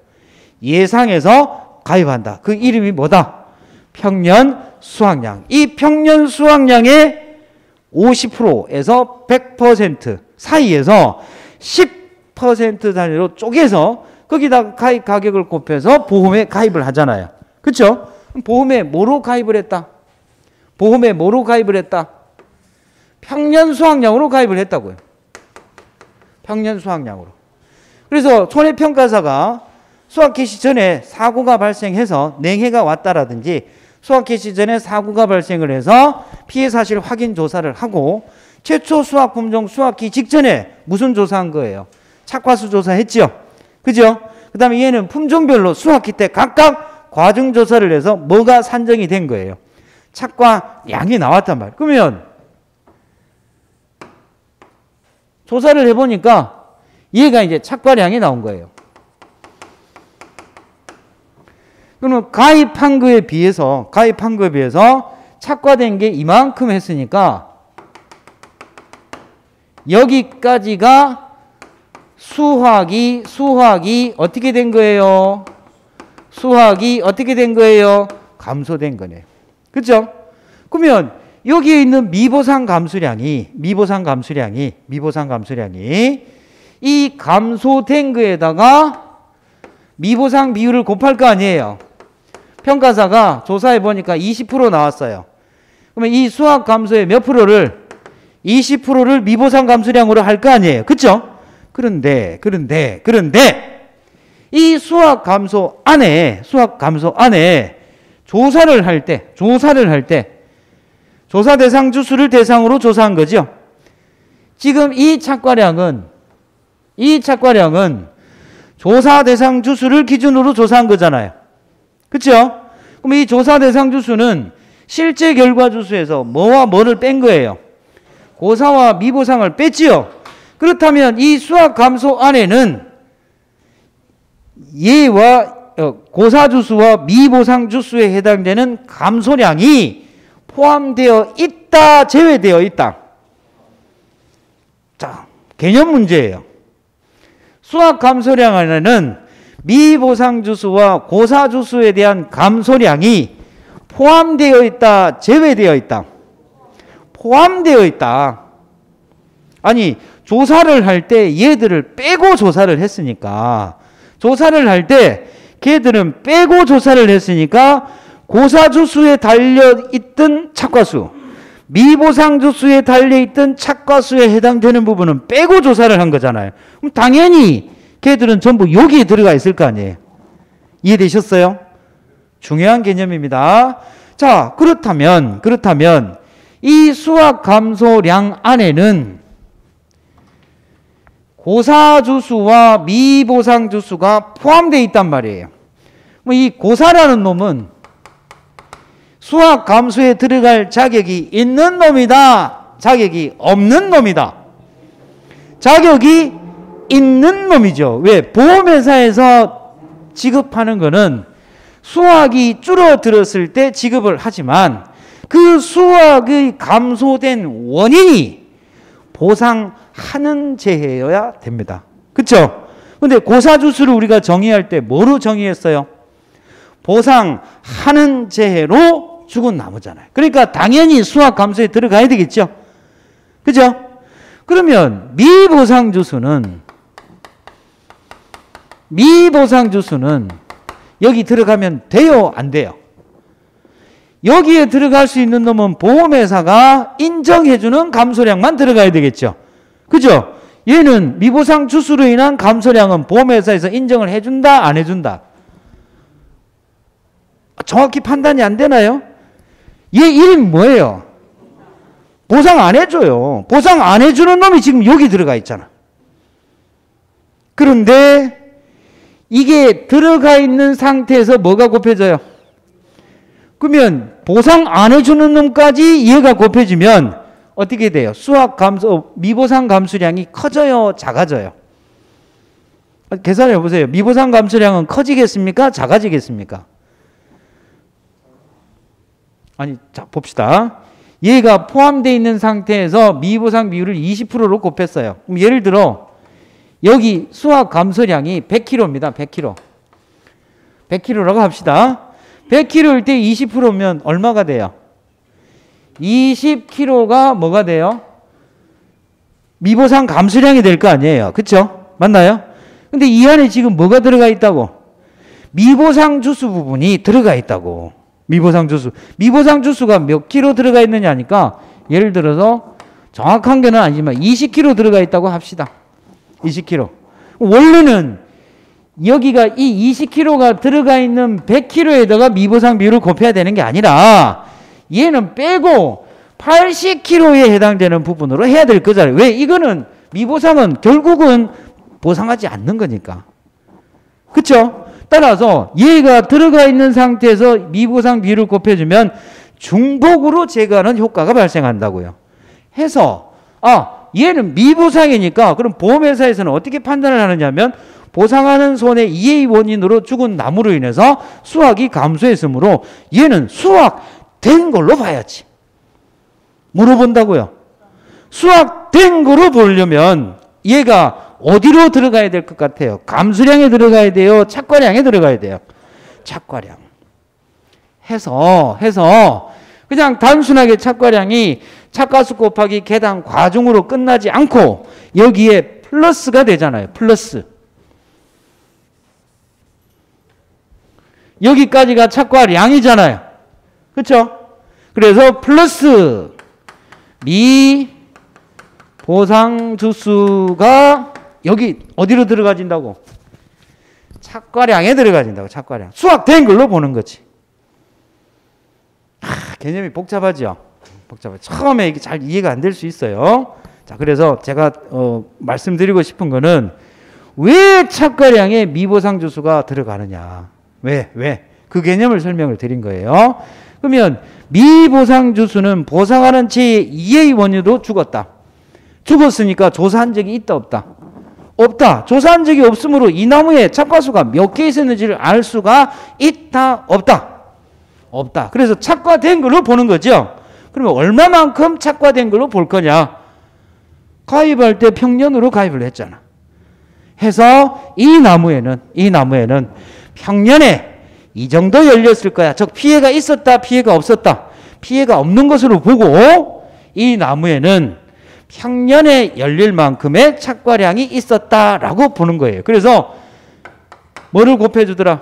예상해서 가입한다. 그 이름이 뭐다? 평년 수확량. 이 평년 수확량의 50%에서 100% 사이에서 10% 단위로 쪼개서 거기다가 가입 가격을 곱해서 보험에 가입을 하잖아요. 그렇죠? 보험에 뭐로 가입을 했다? 평년 수확량으로 가입을 했다고요. 평년 수확량으로. 그래서 손해평가사가 수확 개시 전에 사고가 발생해서 냉해가 왔다라든지 수확 개시 전에 사고가 발생을 해서 피해 사실 확인 조사를 하고 최초 수확 품종 수확기 직전에 무슨 조사한 거예요? 착과수 조사했죠? 그죠? 그 다음에 얘는 품종별로 수확기 때 각각 과중 조사를 해서 뭐가 산정이 된 거예요? 착과량이 나왔단 말이에요. 그러면 조사를 해보니까 얘가 이제 착과량이 나온 거예요. 그러면 가입한 거에 비해서 착과된 게 이만큼 했으니까 여기까지가 수확이 어떻게 된 거예요? 감소된 거네요. 그렇죠? 그러면 여기에 있는 미보상 감수량이 이 감소된 거에다가 미보상 비율을 곱할 거 아니에요. 평가사가 조사해 보니까 20% 나왔어요. 그러면 이 수학 감소의 몇 프로를 20%를 미보상 감수량으로 할 거 아니에요. 그렇죠? 그런데 이 수학 감소 안에 조사를 할 때 조사 대상 주수를 대상으로 조사한 거죠. 지금 이 착과량은 조사 대상 주수를 기준으로 조사한 거잖아요. 그렇죠? 그럼 이 조사 대상 주수는 실제 결과 주수에서 뭐와 뭐를 뺀 거예요? 고사와 미보상을 뺐지요. 그렇다면 이 수학 감소 안에는 얘와 고사 주수와 미보상 주수에 해당되는 감소량이 포함되어 있다, 제외되어 있다. 자, 개념 문제예요. 수학 감소량 안에는 미보상 주수와 고사 주수에 대한 감소량이 포함되어 있다, 제외되어 있다. 포함되어 있다. 아니, 조사를 할 때 얘들을 빼고 조사를 했으니까, 걔들은 빼고 조사를 했으니까 고사 주수에 달려있던 착과수, 미보상 주수에 달려있던 착과수에 해당되는 부분은 빼고 조사를 한 거잖아요. 그럼 당연히 걔들은 전부 여기에 들어가 있을 거 아니에요. 이해되셨어요? 중요한 개념입니다. 자, 그렇다면 이 수학 감소량 안에는 고사 주수와 미보상 주수가 포함되어 있단 말이에요. 이 고사라는 놈은 수학 감소에 들어갈 자격이 있는 놈이다, 자격이 없는 놈이다. 자격이 있는 놈이죠. 왜? 보험회사에서 지급하는 거는 수학이 줄어들었을 때 지급을 하지만 그 수학의 감소된 원인이 보상하는 재해여야 됩니다. 그렇죠? 근데 고사주수를 우리가 정의할 때 뭐로 정의했어요? 보상하는 재해로 죽은 나무잖아요. 그러니까 당연히 수학 감소에 들어가야 되겠죠? 그죠? 그러면 미보상 주수는 여기 들어가면 돼요? 안 돼요? 여기에 들어갈 수 있는 놈은 보험회사가 인정해주는 감소량만 들어가야 되겠죠. 그죠? 얘는 미보상 주수로 인한 감소량은 보험회사에서 인정을 해준다, 안 해준다? 정확히 판단이 안 되나요? 얘 이름이 뭐예요? 보상 안 해줘요. 보상 안 해주는 놈이 지금 여기 들어가 있잖아. 그런데 이게 들어가 있는 상태에서 뭐가 곱해져요? 그러면 보상 안 해주는 놈까지 얘가 곱해지면 어떻게 돼요? 수학 감소, 미보상 감수량이 커져요, 작아져요? 계산해 보세요. 미보상 감수량은 커지겠습니까? 작아지겠습니까? 아니, 자, 봅시다. 얘가 포함되어 있는 상태에서 미보상 비율을 20%로 곱했어요. 그럼 예를 들어 여기 수학 감소량이 100kg입니다. 100kg. 100kg라고 합시다. 100kg일 때 20%면 얼마가 돼요? 20kg가 뭐가 돼요? 미보상 감소량이 될 거 아니에요. 그쵸? 맞나요? 근데 이 안에 지금 뭐가 들어가 있다고? 미보상 주수 부분이 들어가 있다고. 미보상 주수가 몇 킬로 들어가 있느냐니까 예를 들어서 정확한 게는 아니지만 20kg 들어가 있다고 합시다. 20kg. 원래는 여기가 이 20kg가 들어가 있는 100kg에다가 미보상 비율을 곱해야 되는 게 아니라 얘는 빼고 80kg에 해당되는 부분으로 해야 될 거잖아요. 왜? 이거는 미보상은 결국은 보상하지 않는 거니까. 그쵸? 따라서 얘가 들어가 있는 상태에서 미보상 비율을 곱해주면 중복으로 제거하는 효과가 발생한다고요. 해서 얘는 미보상이니까 그럼 보험회사에서는 어떻게 판단을 하느냐면 보상하는 손의 이해의 원인으로 죽은 나무로 인해서 수확이 감소했으므로 얘는 수확된 걸로 봐야지. 물어본다고요. 수확된 거로 보려면 얘가 어디로 들어가야 될 것 같아요? 감수량에 들어가야 돼요? 착과량에 들어가야 돼요? 착과량. 해서 그냥 단순하게 착과량이 착과수 곱하기 계당 과중으로 끝나지 않고 여기에 플러스가 되잖아요. 플러스. 여기까지가 착과량이잖아요. 그렇죠? 그래서 플러스 미 보상 주수가 여기 어디로 들어가진다고? 착과량에 들어가진다고. 착과량. 수학된 걸로 보는 거지. 개념이 복잡하죠? 복잡해. 처음에 이게 잘 이해가 안 될 수 있어요. 자, 그래서 제가 말씀드리고 싶은 거는 왜 착과량에 미보상 주수가 들어가느냐? 왜? 그 개념을 설명을 드린 거예요. 그러면 미보상 주수는 보상하는 제2의 원유도 죽었다. 죽었으니까 조사한 적이 있다 없다? 없다. 조사한 적이 없으므로 이 나무에 착과수가 몇 개 있었는지를 알 수가 있다 없다? 없다. 그래서 착과된 걸로 보는 거죠. 그러면 얼마만큼 착과된 걸로 볼 거냐? 가입할 때 평년으로 가입을 했잖아. 해서 이 나무에는 평년에 이 정도 열렸을 거야. 즉 피해가 있었다, 피해가 없었다. 피해가 없는 것으로 보고 이 나무에는 평년에 열릴 만큼의 착과량이 있었다라고 보는 거예요. 그래서 뭐를 곱해주더라?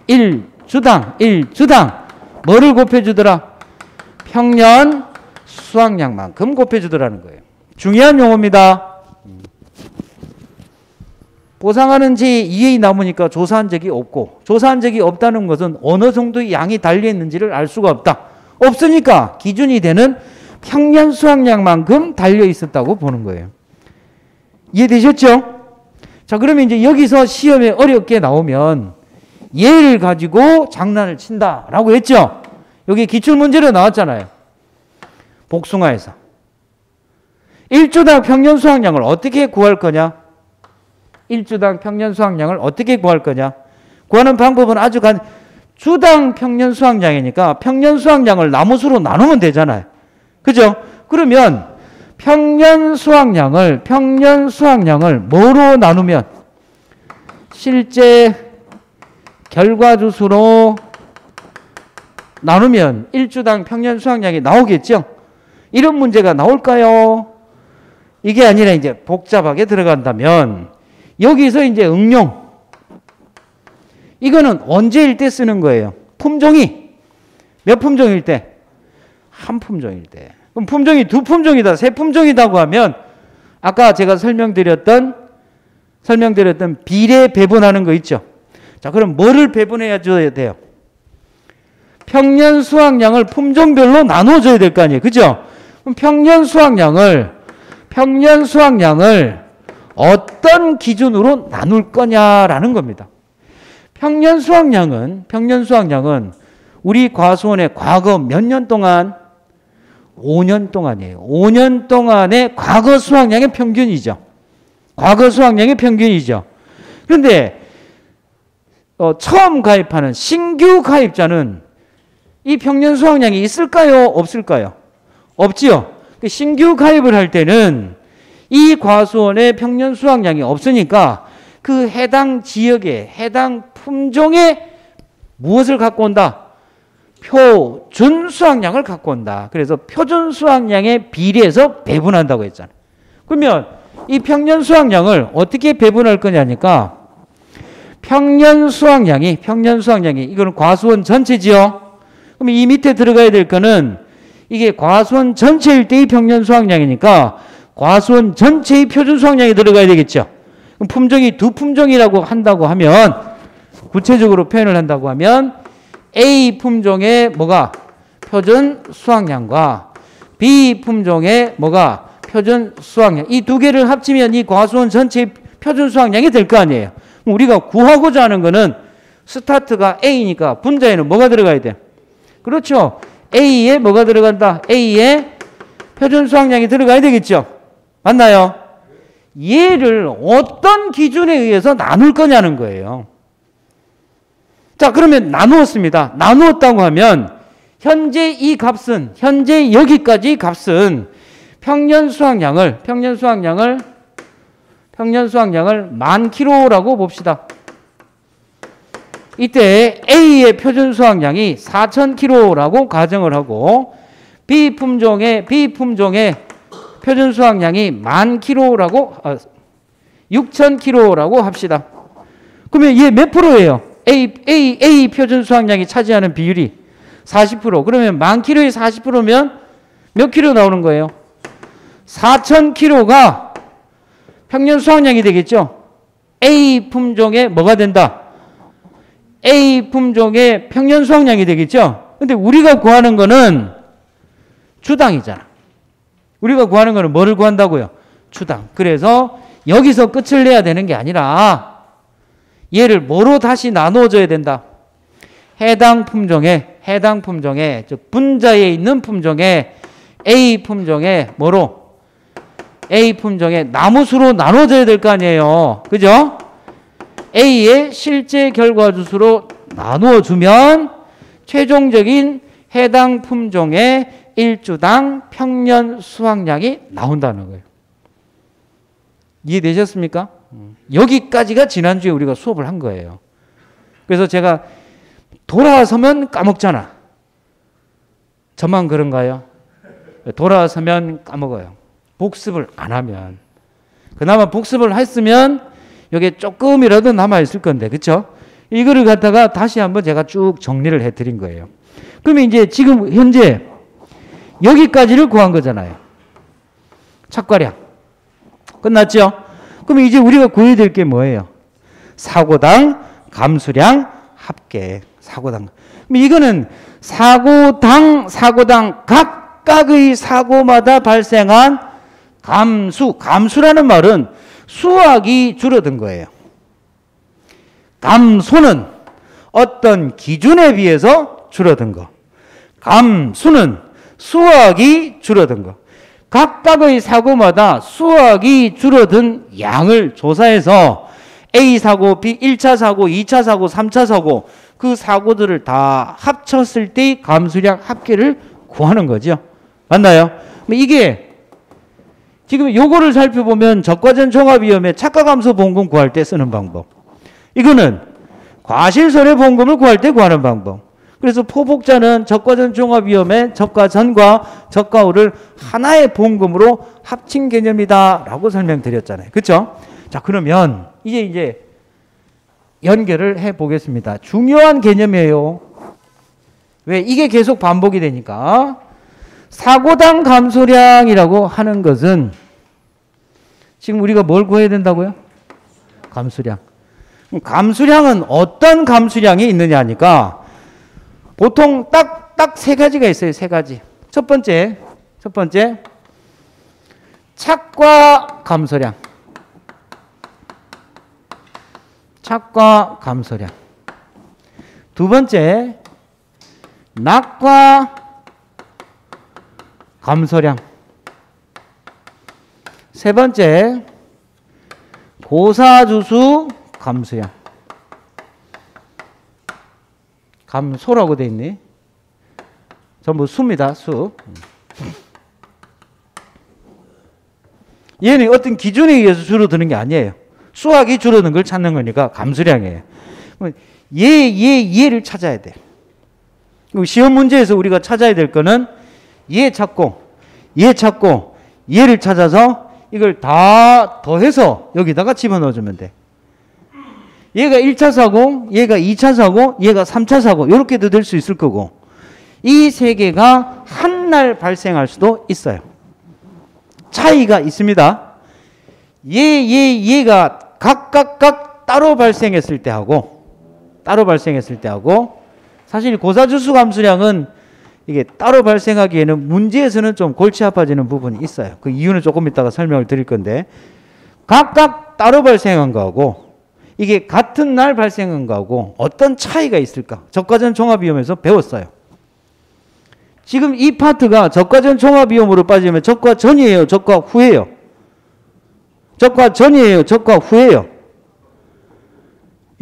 1주당 뭐를 곱해주더라? 평년 수확량만큼 곱해주더라는 거예요. 중요한 용어입니다. 보상하는 제2의 나무니까 조사한 적이 없고, 조사한 적이 없다는 것은 어느 정도의 양이 달려있는지를 알 수가 없다. 없으니까 기준이 되는 평년 수확량만큼 달려있었다고 보는 거예요. 이해되셨죠? 자, 그러면 이제 여기서 시험에 어렵게 나오면 얘를 가지고 장난을 친다라고 했죠? 여기 기출문제로 나왔잖아요. 복숭아에서. 1주당 평년 수확량을 어떻게 구할 거냐? 1주당 평년 수확량을 어떻게 구할 거냐? 구하는 방법은 아주 주당 평년 수확량이니까 평년 수확량을 나무수로 나누면 되잖아요. 그죠? 그러면 평년 수확량을 뭐로 나누면 실제 결과주수로 나누면 1주당 평년 수확량이 나오겠죠? 이런 문제가 나올까요? 이게 아니라 이제 복잡하게 들어간다면 여기서 이제 응용. 이거는 언제일 때 쓰는 거예요? 품종이 몇 품종일 때? 한 품종일 때. 그럼 품종이 두 품종이다, 세 품종이다고 하면 아까 제가 설명드렸던 비례 배분하는 거 있죠? 자, 그럼 뭐를 배분해 줘야 돼요? 평년 수확량을 품종별로 나눠줘야 될 거 아니에요. 그죠? 그럼 평년 수확량을 어떤 기준으로 나눌 거냐라는 겁니다. 평년 수확량은 우리 과수원의 과거 몇 년 동안? 5년 동안이에요. 5년 동안의 과거 수확량의 평균이죠. 그런데 처음 가입하는 신규 가입자는 이 평년 수확량이 있을까요? 없을까요? 없지요. 신규 가입을 할 때는 이 과수원의 평년 수확량이 없으니까 그 해당 지역에 해당 품종에 무엇을 갖고 온다? 표준 수확량을 갖고 온다. 그래서 표준 수확량에 비례해서 배분한다고 했잖아요. 그러면 이 평년 수확량을 어떻게 배분할 거냐니까 평년 수확량이 이거는 과수원 전체지요. 그럼 이 밑에 들어가야 될 거는 이게 과수원 전체일 때의 평년 수확량이니까 과수원 전체의 표준 수확량이 들어가야 되겠죠. 그럼 품종이 두 품종이라고 한다고 하면 구체적으로 표현을 한다고 하면 A 품종의 뭐가 표준 수확량과 B 품종의 뭐가 표준 수확량, 이 두 개를 합치면 이 과수원 전체의 표준 수확량이 될 거 아니에요. 우리가 구하고자 하는 거는 스타트가 A니까 분자에는 뭐가 들어가야 돼요? 그렇죠. A에 뭐가 들어간다? A에 표준 수확량이 들어가야 되겠죠. 맞나요? 얘를 어떤 기준에 의해서 나눌 거냐는 거예요. 자, 그러면 나누었습니다. 나누었다고 하면 현재 이 값은, 현재 여기까지 값은 평년 수확량을 10,000kg라고 봅시다. 이때 A의 표준 수확량이 4,000kg라고 가정을 하고 B 품종의 표준 수확량이 10,000kg라고 6,000kg라고 합시다. 그러면 얘 몇 프로예요? A 표준 수확량이 차지하는 비율이 40%. 그러면 10,000kg의 40%면 몇 킬로 나오는 거예요? 4,000kg가 평년 수확량이 되겠죠? A 품종의 뭐가 된다? A 품종의 평년 수확량이 되겠죠? 근데 우리가 구하는 거는 주당이잖아. 우리가 구하는 거는 뭐를 구한다고요? 주당. 그래서 여기서 끝을 내야 되는 게 아니라 얘를 뭐로 다시 나눠줘야 된다? 해당 품종에 즉 분자에 있는 품종에 A 품종에 뭐로? A 품종에 나무수로 나눠줘야 될 거 아니에요. 그죠? A의 실제 결과주 수로 나누어 주면 최종적인 해당 품종의 1주당 평년 수확량이 나온다는 거예요. 이해되셨습니까? 여기까지가 지난주에 우리가 수업을 한 거예요. 그래서 제가 돌아서면 까먹잖아. 저만 그런가요? 돌아서면 까먹어요. 복습을 안 하면. 그나마 복습을 했으면 여기에 조금이라도 남아있을 건데, 그쵸? 이거를 갖다가 다시 한번 제가 쭉 정리를 해드린 거예요. 그러면 이제 지금 현재 여기까지를 구한 거잖아요. 착과량. 끝났죠? 그럼 이제 우리가 구해야 될 게 뭐예요? 사고당, 감수량, 합계. 사고당. 그럼 이거는 사고당 각각의 사고마다 발생한 감수라는 말은 수확이 줄어든 거예요. 감소는 어떤 기준에 비해서 줄어든 거. 감수는 수확이 줄어든 거. 각각의 사고마다 수확이 줄어든 양을 조사해서 A 사고, B 1차 사고, 2차 사고, 3차 사고 그 사고들을 다 합쳤을 때 감수량 합계를 구하는 거죠. 맞나요? 이게 지금 요거를 살펴보면 적과전 종합위험의 착과감소 보험금 구할 때 쓰는 방법. 이거는 과실손해 보험금을 구할 때 구하는 방법. 그래서 포복자는 적과전 종합위험의 적과전과 적과후를 하나의 보험금으로 합친 개념이다 라고 설명드렸잖아요. 그렇죠? 자, 그러면 이제 연결을 해 보겠습니다. 중요한 개념이에요. 왜? 이게 계속 반복이 되니까. 사고당 감소량이라고 하는 것은 지금 우리가 뭘 구해야 된다고요? 감수량. 감수량은 어떤 감수량이 있느냐니까 보통 딱 세 가지가 있어요. 세 가지. 첫 번째 착과 감소량. 착과 감소량. 두 번째 낙과 감소량. 세 번째 고사주수 감수량. 감소라고 돼 있네. 전부 수입니다. 수. 얘는 어떤 기준에 의해서 줄어드는 게 아니에요. 수학이 줄어드는 걸 찾는 거니까 감수량이에요. 얘를 찾아야 돼. 시험 문제에서 우리가 찾아야 될 거는 얘 찾고 얘를 찾아서 이걸 다 더해서 여기다가 집어넣어주면 돼. 얘가 1차 사고, 얘가 2차 사고, 얘가 3차 사고 이렇게도 될 수 있을 거고 이 세 개가 한 날 발생할 수도 있어요. 차이가 있습니다. 얘가 각각 따로 발생했을 때 하고 사실 고사주수 감수량은 이게 따로 발생하기에는 문제에서는 좀 골치 아파지는 부분이 있어요. 그 이유는 조금 이따가 설명을 드릴 건데 각각 따로 발생한 거하고 이게 같은 날 발생한 거하고 어떤 차이가 있을까? 적과전 종합위험에서 배웠어요. 지금 이 파트가 적과전 종합위험으로 빠지면 적과전이에요? 적과후예요? 적과전이에요? 적과후예요?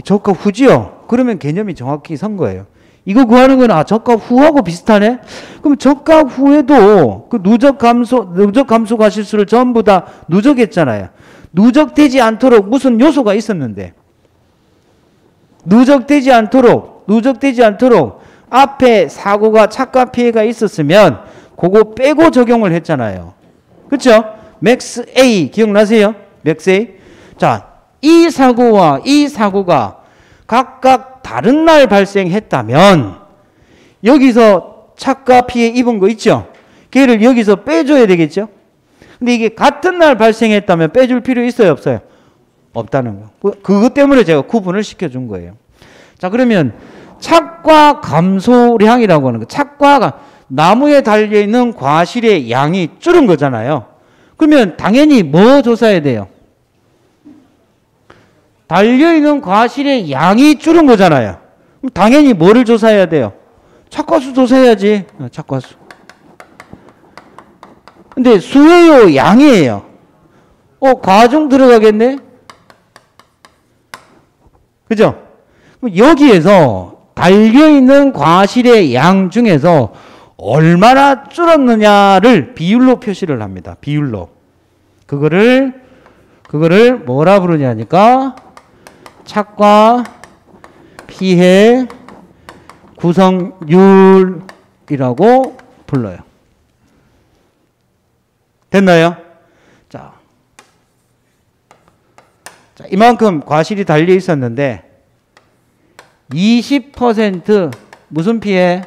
적과후지요? 그러면 개념이 정확히 선 거예요. 이거 구하는 건 적과후하고 비슷하네? 그럼 적과후에도 그 누적 감소 과실수를 전부 다 누적했잖아요. 누적되지 않도록 무슨 요소가 있었는데 누적되지 않도록 앞에 사고가 착과 피해가 있었으면 그거 빼고 적용을 했잖아요. 그렇죠? 맥스 A 기억나세요? 맥스 A. 자, 이 사고와 이 사고가 각각 다른 날 발생했다면 여기서 착과 피해 입은 거 있죠? 걔를 여기서 빼줘야 되겠죠? 근데 이게 같은 날 발생했다면 빼줄 필요 있어요? 없어요? 없다는 거. 그것 때문에 제가 구분을 시켜준 거예요. 자, 그러면 착과 감소량이라고 하는 거. 착과가 나무에 달려있는 과실의 양이 줄은 거잖아요. 그러면 당연히 뭐 조사해야 돼요? 달려있는 과실의 양이 줄은 거잖아요. 그럼 당연히 뭐를 조사해야 돼요? 착과수 조사해야지. 착과수. 근데 수예요? 양이에요? 과중 들어가겠네? 그죠? 여기에서 달려있는 과실의 양 중에서 얼마나 줄었느냐를 비율로 표시를 합니다. 비율로. 그거를 뭐라 부르냐니까 착과 피해 구성률이라고 불러요. 됐나요? 자, 이만큼 과실이 달려 있었는데 20% 무슨 피해?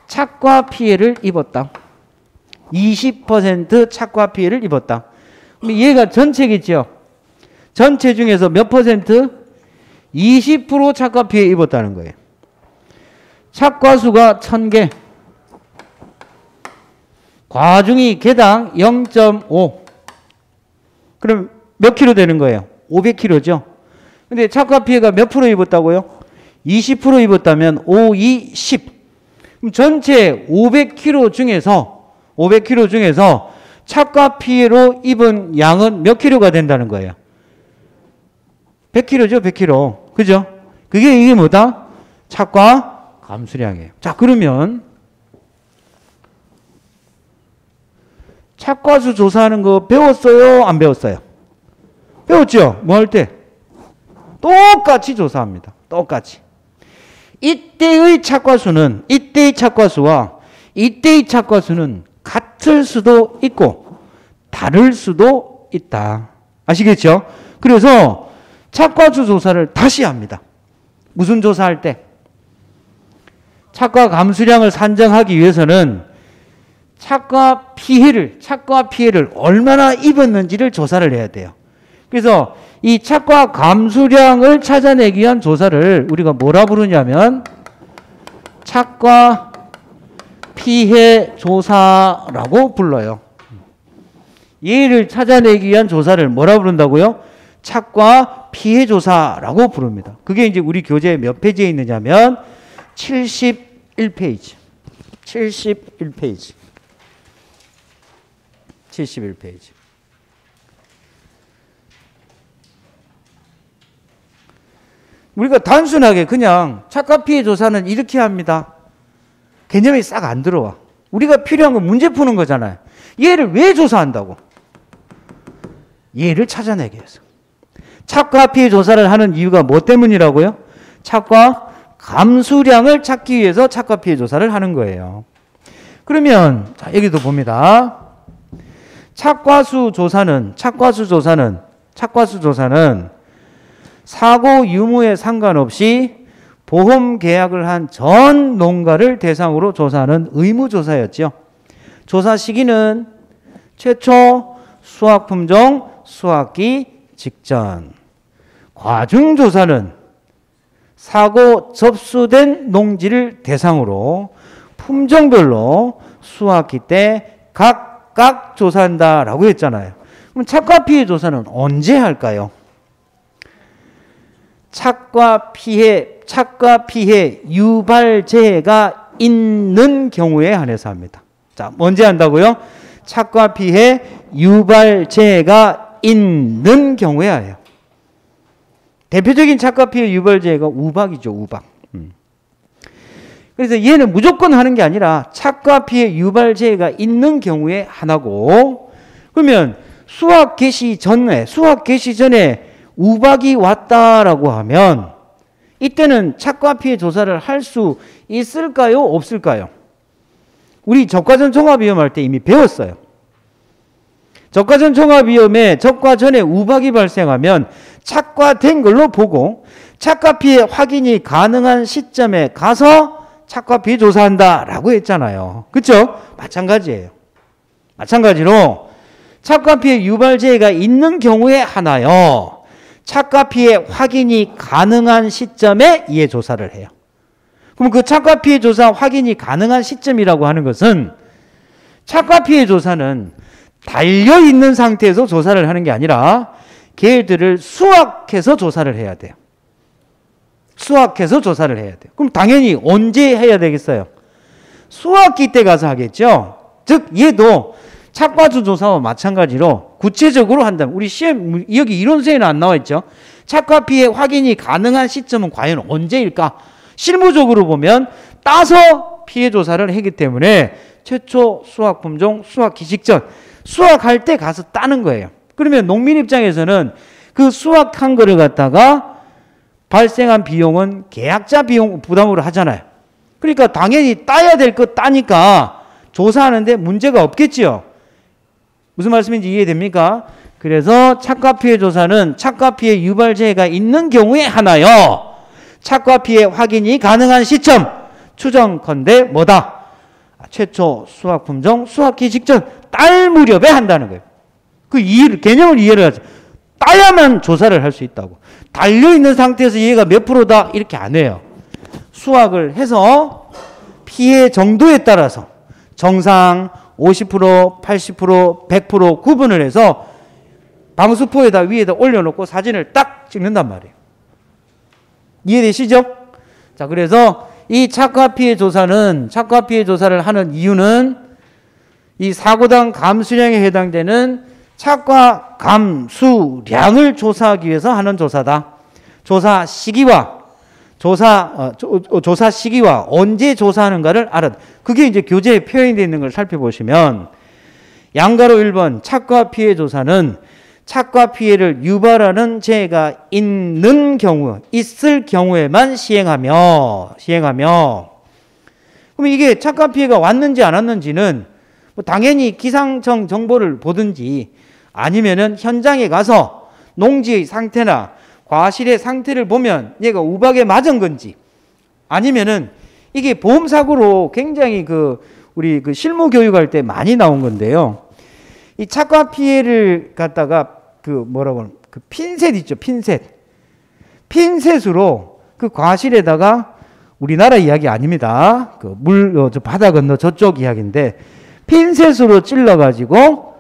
착과 피해를 입었다. 20% 착과 피해를 입었다. 그럼 얘가 전체겠죠? 전체 중에서 몇 퍼센트? 20% 착과 피해 입었다는 거예요. 착과 수가 1000개. 과중이 개당 0.5. 그럼 몇 킬로 되는 거예요? 500킬로죠. 근데 착과 피해가 몇 프로 입었다고요? 20% 입었다면 5, 2, 10. 그럼 전체 500킬로 중에서 착과 피해로 입은 양은 몇 킬로가 된다는 거예요? 100킬로죠, 100킬로. 그죠? 이게 뭐다? 착과 감수량이에요. 자, 그러면 착과수 조사하는 거 배웠어요? 안 배웠어요? 배웠죠? 뭐 할 때? 똑같이 조사합니다. 똑같이. 이때의 착과수와 이때의 착과수는 같을 수도 있고 다를 수도 있다. 아시겠죠? 그래서 착과수 조사를 다시 합니다. 무슨 조사할 때? 착과 감수량을 산정하기 위해서는 착과 피해를 얼마나 입었는지를 조사를 해야 돼요. 그래서 이 착과 감수량을 찾아내기 위한 조사를 우리가 뭐라 부르냐면 착과 피해 조사라고 불러요. 얘를 찾아내기 위한 조사를 뭐라 부른다고요? 착과 피해 조사라고 부릅니다. 그게 이제 우리 교재에 몇 페이지에 있느냐면 71페이지. 71페이지. 우리가 단순하게 그냥 착과 피해 조사는 이렇게 합니다. 개념이 싹 안 들어와. 우리가 필요한 건 문제 푸는 거잖아요. 얘를 왜 조사한다고? 얘를 찾아내기 위해서. 착과 피해 조사를 하는 이유가 뭐 때문이라고요? 착과 감수량을 찾기 위해서 착과 피해 조사를 하는 거예요. 그러면 자, 여기도 봅니다. 착과수 조사는 사고 유무에 상관없이 보험 계약을 한 전 농가를 대상으로 조사하는 의무조사였죠. 조사 시기는 최초 수확품종 수확기 직전. 과중조사는 사고 접수된 농지를 대상으로 품종별로 수확기 때 각각 조사한다라고 했잖아요. 그럼 착과 피해 조사는 언제 할까요? 착과 피해 유발재해가 있는 경우에 한해서 합니다. 자, 언제 한다고요? 착과 피해 유발재해가 있는 경우에 해요. 대표적인 착과 피해 유발재해가 우박이죠, 우박. 그래서 얘는 무조건 하는 게 아니라 착과 피해 유발재해가 있는 경우에 하나고, 그러면 수확 개시 전에 우박이 왔다라고 하면 이때는 착과 피해 조사를 할 수 있을까요? 없을까요? 우리 적과전 종합위험 할 때 이미 배웠어요. 적과전 종합위험에 적과 전에 우박이 발생하면 착과된 걸로 보고 착과 피해 확인이 가능한 시점에 가서 착과 피해 조사한다라고 했잖아요. 그렇죠? 마찬가지예요. 마찬가지로 착과 피해 유발재해가 있는 경우에 하나요. 착과 피해 확인이 가능한 시점에 이해 조사를 해요. 그럼 그 착과 피해 조사 확인이 가능한 시점이라고 하는 것은 착과 피해 조사는 달려있는 상태에서 조사를 하는 게 아니라 걔들을 수확해서 조사를 해야 돼요. 수확해서 조사를 해야 돼요. 그럼 당연히 언제 해야 되겠어요? 수확기 때 가서 하겠죠. 즉 얘도 착과수 조사와 마찬가지로 구체적으로 한다면 우리 시험 여기 이론서에는 안 나와 있죠. 착과 피해 확인이 가능한 시점은 과연 언제일까? 실무적으로 보면 따서 피해 조사를 하기 때문에 최초 수확 품종 수확기 직전 수확할 때 가서 따는 거예요. 그러면 농민 입장에서는 그 수확한 거를 갖다가 발생한 비용은 계약자 비용 부담으로 하잖아요. 그러니까 당연히 따야 될 거 따니까 조사하는데 문제가 없겠지요. 무슨 말씀인지 이해됩니까? 그래서 착과 피해 조사는 착과 피해 유발재해가 있는 경우에 하나요. 착과 피해 확인이 가능한 시점 추정컨대 뭐다? 최초 수확 품종 수확기 직전 딸 무렵에 한다는 거예요. 그 개념을 이해를 하죠. 따야만 조사를 할 수 있다고. 달려있는 상태에서 얘가 몇 프로다 이렇게 안 해요. 수확을 해서 피해 정도에 따라서 정상 50%, 80%, 100% 구분을 해서 방수포에다 위에다 올려놓고 사진을 딱 찍는단 말이에요. 이해되시죠? 자, 그래서 이 착과 피해 조사는 착과 피해 조사를 하는 이유는 이 사고당 감수량에 해당되는 착과 감수량을 조사하기 위해서 하는 조사다. 조사 시기와 조사 시기와 언제 조사하는가를 알아. 그게 이제 교재에 표현되어 있는 걸 살펴보시면 양가로 1번 착과 피해 조사는 착과 피해를 유발하는 재해가 있는 경우, 있을 경우에만 시행하며 그럼 이게 착과 피해가 왔는지 안 왔는지는 뭐 당연히 기상청 정보를 보든지 아니면은 현장에 가서 농지의 상태나 과실의 상태를 보면 얘가 우박에 맞은 건지 아니면은 이게 보험사고로 굉장히 우리 실무 교육할 때 많이 나온 건데요. 이 착과 피해를 갖다가 핀셋 있죠, 핀셋. 핀셋으로 그 과실에다가 우리나라 이야기 아닙니다. 저 바다 건너 저쪽 이야기인데 핀셋으로 찔러가지고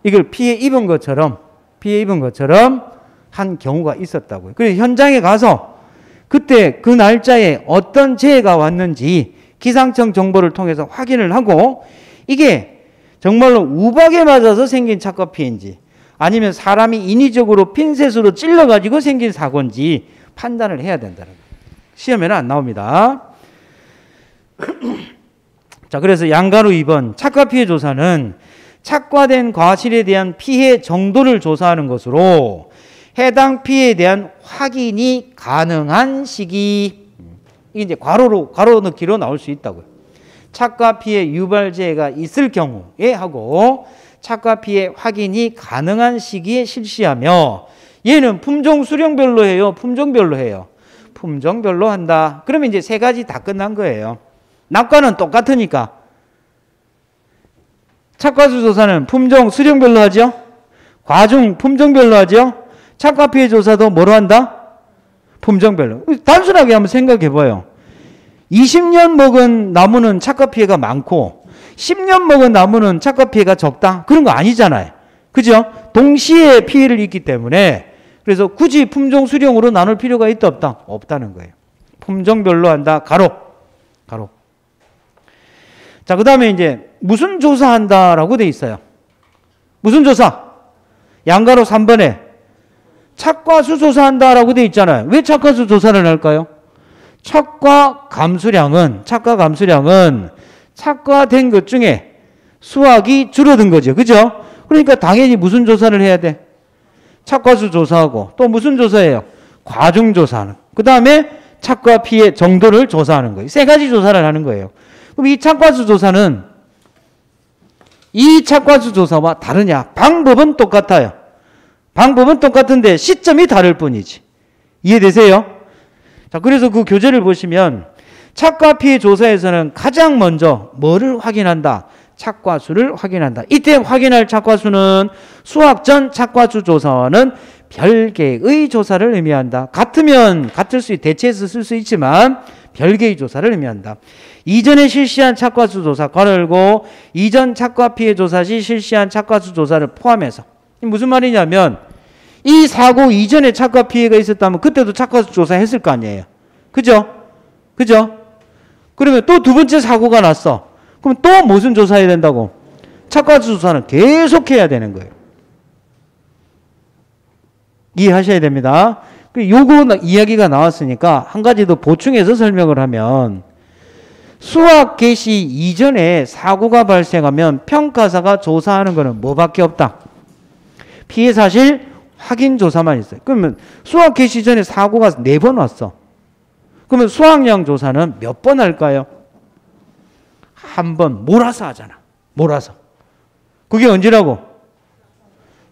이걸 피해 입은 것처럼 한 경우가 있었다고요. 그래서 현장에 가서 그때 그 날짜에 어떤 재해가 왔는지 기상청 정보를 통해서 확인을 하고 이게 정말로 우박에 맞아서 생긴 착과 피해인지 아니면 사람이 인위적으로 핀셋으로 찔러가지고 생긴 사고인지 판단을 해야 된다는 거예요. 시험에는 안 나옵니다. 자, 그래서 양가로 2번 착과 피해 조사는 착과된 과실에 대한 피해 정도를 조사하는 것으로 해당 피해에 대한 확인이 가능한 시기, 이게 이제 괄호 넣기로 나올 수 있다고요. 착과 피해 유발재해가 있을 경우에 하고 착과 피해 확인이 가능한 시기에 실시하며 얘는 품종 수령별로 해요, 품종별로 해요. 품종별로 한다. 그러면 이제 세 가지 다 끝난 거예요. 낙과는 똑같으니까. 착과수 조사는 품종 수령별로 하죠. 과중 품종별로 하죠. 착과 피해 조사도 뭐로 한다? 품종별로. 단순하게 한번 생각해 봐요. 20년 먹은 나무는 착과 피해가 많고 10년 먹은 나무는 착과 피해가 적다? 그런 거 아니잖아요. 그죠? 동시에 피해를 입기 때문에 그래서 굳이 품종 수령으로 나눌 필요가 있다 없다? 없다는 거예요. 품종별로 한다. 가로. 자, 그 다음에 이제 무슨 조사한다라고 돼 있어요. 무슨 조사? 양가로 3번에 착과수 조사한다라고 돼 있잖아요. 왜 착과수 조사를 할까요? 착과 감수량은 착과된 것 중에 수확이 줄어든 거죠. 그죠? 그러니까 당연히 무슨 조사를 해야 돼? 착과수 조사하고 또 무슨 조사예요? 과중 조사하는. 그 다음에 착과 피해 정도를 조사하는 거예요. 세 가지 조사를 하는 거예요. 그럼 이 착과수 조사는 이 착과수 조사와 다르냐? 방법은 똑같아요. 방법은 똑같은데 시점이 다를 뿐이지. 이해되세요? 자, 그래서 그 교재를 보시면 착과 피해 조사에서는 가장 먼저 뭐를 확인한다? 착과수를 확인한다. 이때 확인할 착과수는 수학 전 착과수 조사와는 별개의 조사를 의미한다. 같으면 같을 수 대체해서 쓸 수 있지만 별개의 조사를 의미한다. 이전에 실시한 착과수 조사 괄호 이전 착과 피해 조사 시 실시한 착과수 조사를 포함해서. 무슨 말이냐면 이 사고 이전에 착과 피해가 있었다면 그때도 착과수 조사했을 거 아니에요. 그죠? 그죠? 그러면 또 두 번째 사고가 났어. 그럼 또 무슨 조사해야 된다고? 착과수 조사는 계속해야 되는 거예요. 이해하셔야 됩니다. 요거 이야기가 나왔으니까 한 가지 더 보충해서 설명을 하면 수학 개시 이전에 사고가 발생하면 평가사가 조사하는 것은 뭐밖에 없다. 피해 사실 확인 조사만 있어요. 그러면 수학 개시 전에 사고가 4번 왔어. 그러면 수학량 조사는 몇 번 할까요? 한 번 몰아서 하잖아. 몰아서. 그게 언제라고?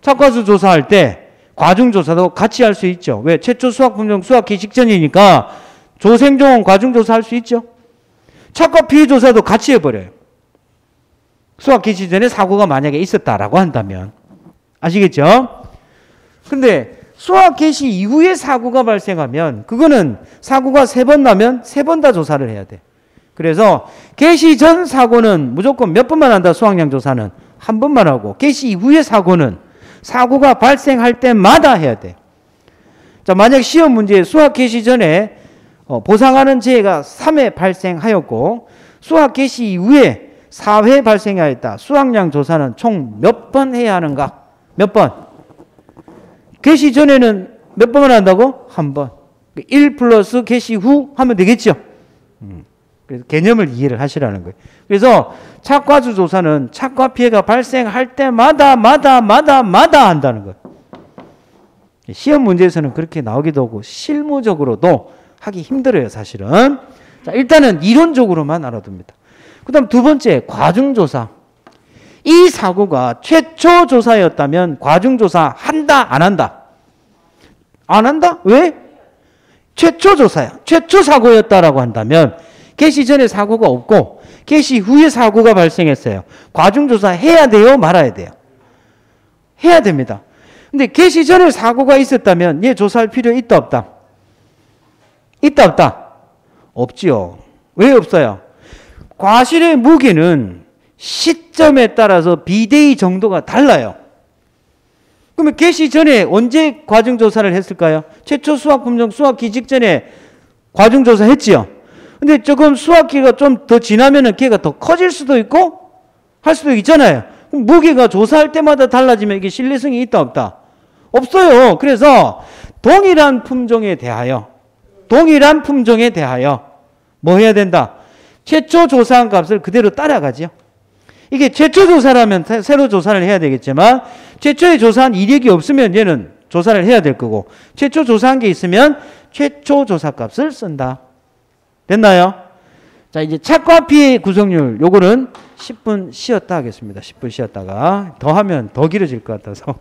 착과수 조사할 때 과중조사도 같이 할 수 있죠. 왜? 최초 수학품종 수학 개시 직전이니까 조생종은 과중조사 할 수 있죠. 착과 피해 조사도 같이 해버려요. 수학 개시 전에 사고가 만약에 있었다라고 한다면. 아시겠죠? 근데 수학 개시 이후에 사고가 발생하면 그거는 사고가 3번 나면 3번 다 조사를 해야 돼. 그래서 개시 전 사고는 무조건 몇 번만 한다. 수학량 조사는 한 번만 하고 개시 이후의 사고는 사고가 발생할 때마다 해야 돼. 자, 만약 시험 문제에 수학 개시 전에 보상하는 재해가 3회 발생하였고 수학 개시 이후에 4회 발생하였다. 수학량 조사는 총 몇 번 해야 하는가? 몇 번? 개시 전에는 몇 번을 한다고? 한 번. 1 플러스 개시 후 하면 되겠죠? 그래서 개념을 이해를 하시라는 거예요. 그래서 착과수 조사는 착과 피해가 발생할 때마다 한다는 거예요. 시험 문제에서는 그렇게 나오기도 하고 실무적으로도 하기 힘들어요, 사실은. 자, 일단은 이론적으로만 알아둡니다. 그 다음 두 번째, 과중조사. 이 사고가 최초 조사였다면 과중조사 한다, 안 한다? 안 한다? 왜? 최초 조사야. 최초 사고였다라고 한다면 개시 전에 사고가 없고 개시 후에 사고가 발생했어요. 과중조사 해야 돼요? 말아야 돼요? 해야 됩니다. 근데 개시 전에 사고가 있었다면 얘 조사할 필요 있다 없다? 있다 없다? 없지요. 왜 없어요? 과실의 무게는 시점에 따라서 비대위 정도가 달라요. 그러면 개시 전에 언제 과중조사를 했을까요? 최초 수학품종 수학기 직전에 과중조사 했지요. 근데 조금 수학기가 좀 더 지나면은 걔가 더 커질 수도 있고 할 수도 있잖아요. 그럼 무게가 조사할 때마다 달라지면 이게 신뢰성이 있다 없다? 없어요. 그래서 동일한 품종에 대하여 뭐 해야 된다? 최초 조사한 값을 그대로 따라가죠. 이게 최초 조사라면 새로 조사를 해야 되겠지만 최초에 조사한 이력이 없으면 얘는 조사를 해야 될 거고 최초 조사한 게 있으면 최초 조사 값을 쓴다. 됐나요? 자, 이제 착과 피해 구성률 요거는 10분 쉬었다 하겠습니다. 10분 쉬었다가 더 하면 더 길어질 것 같아서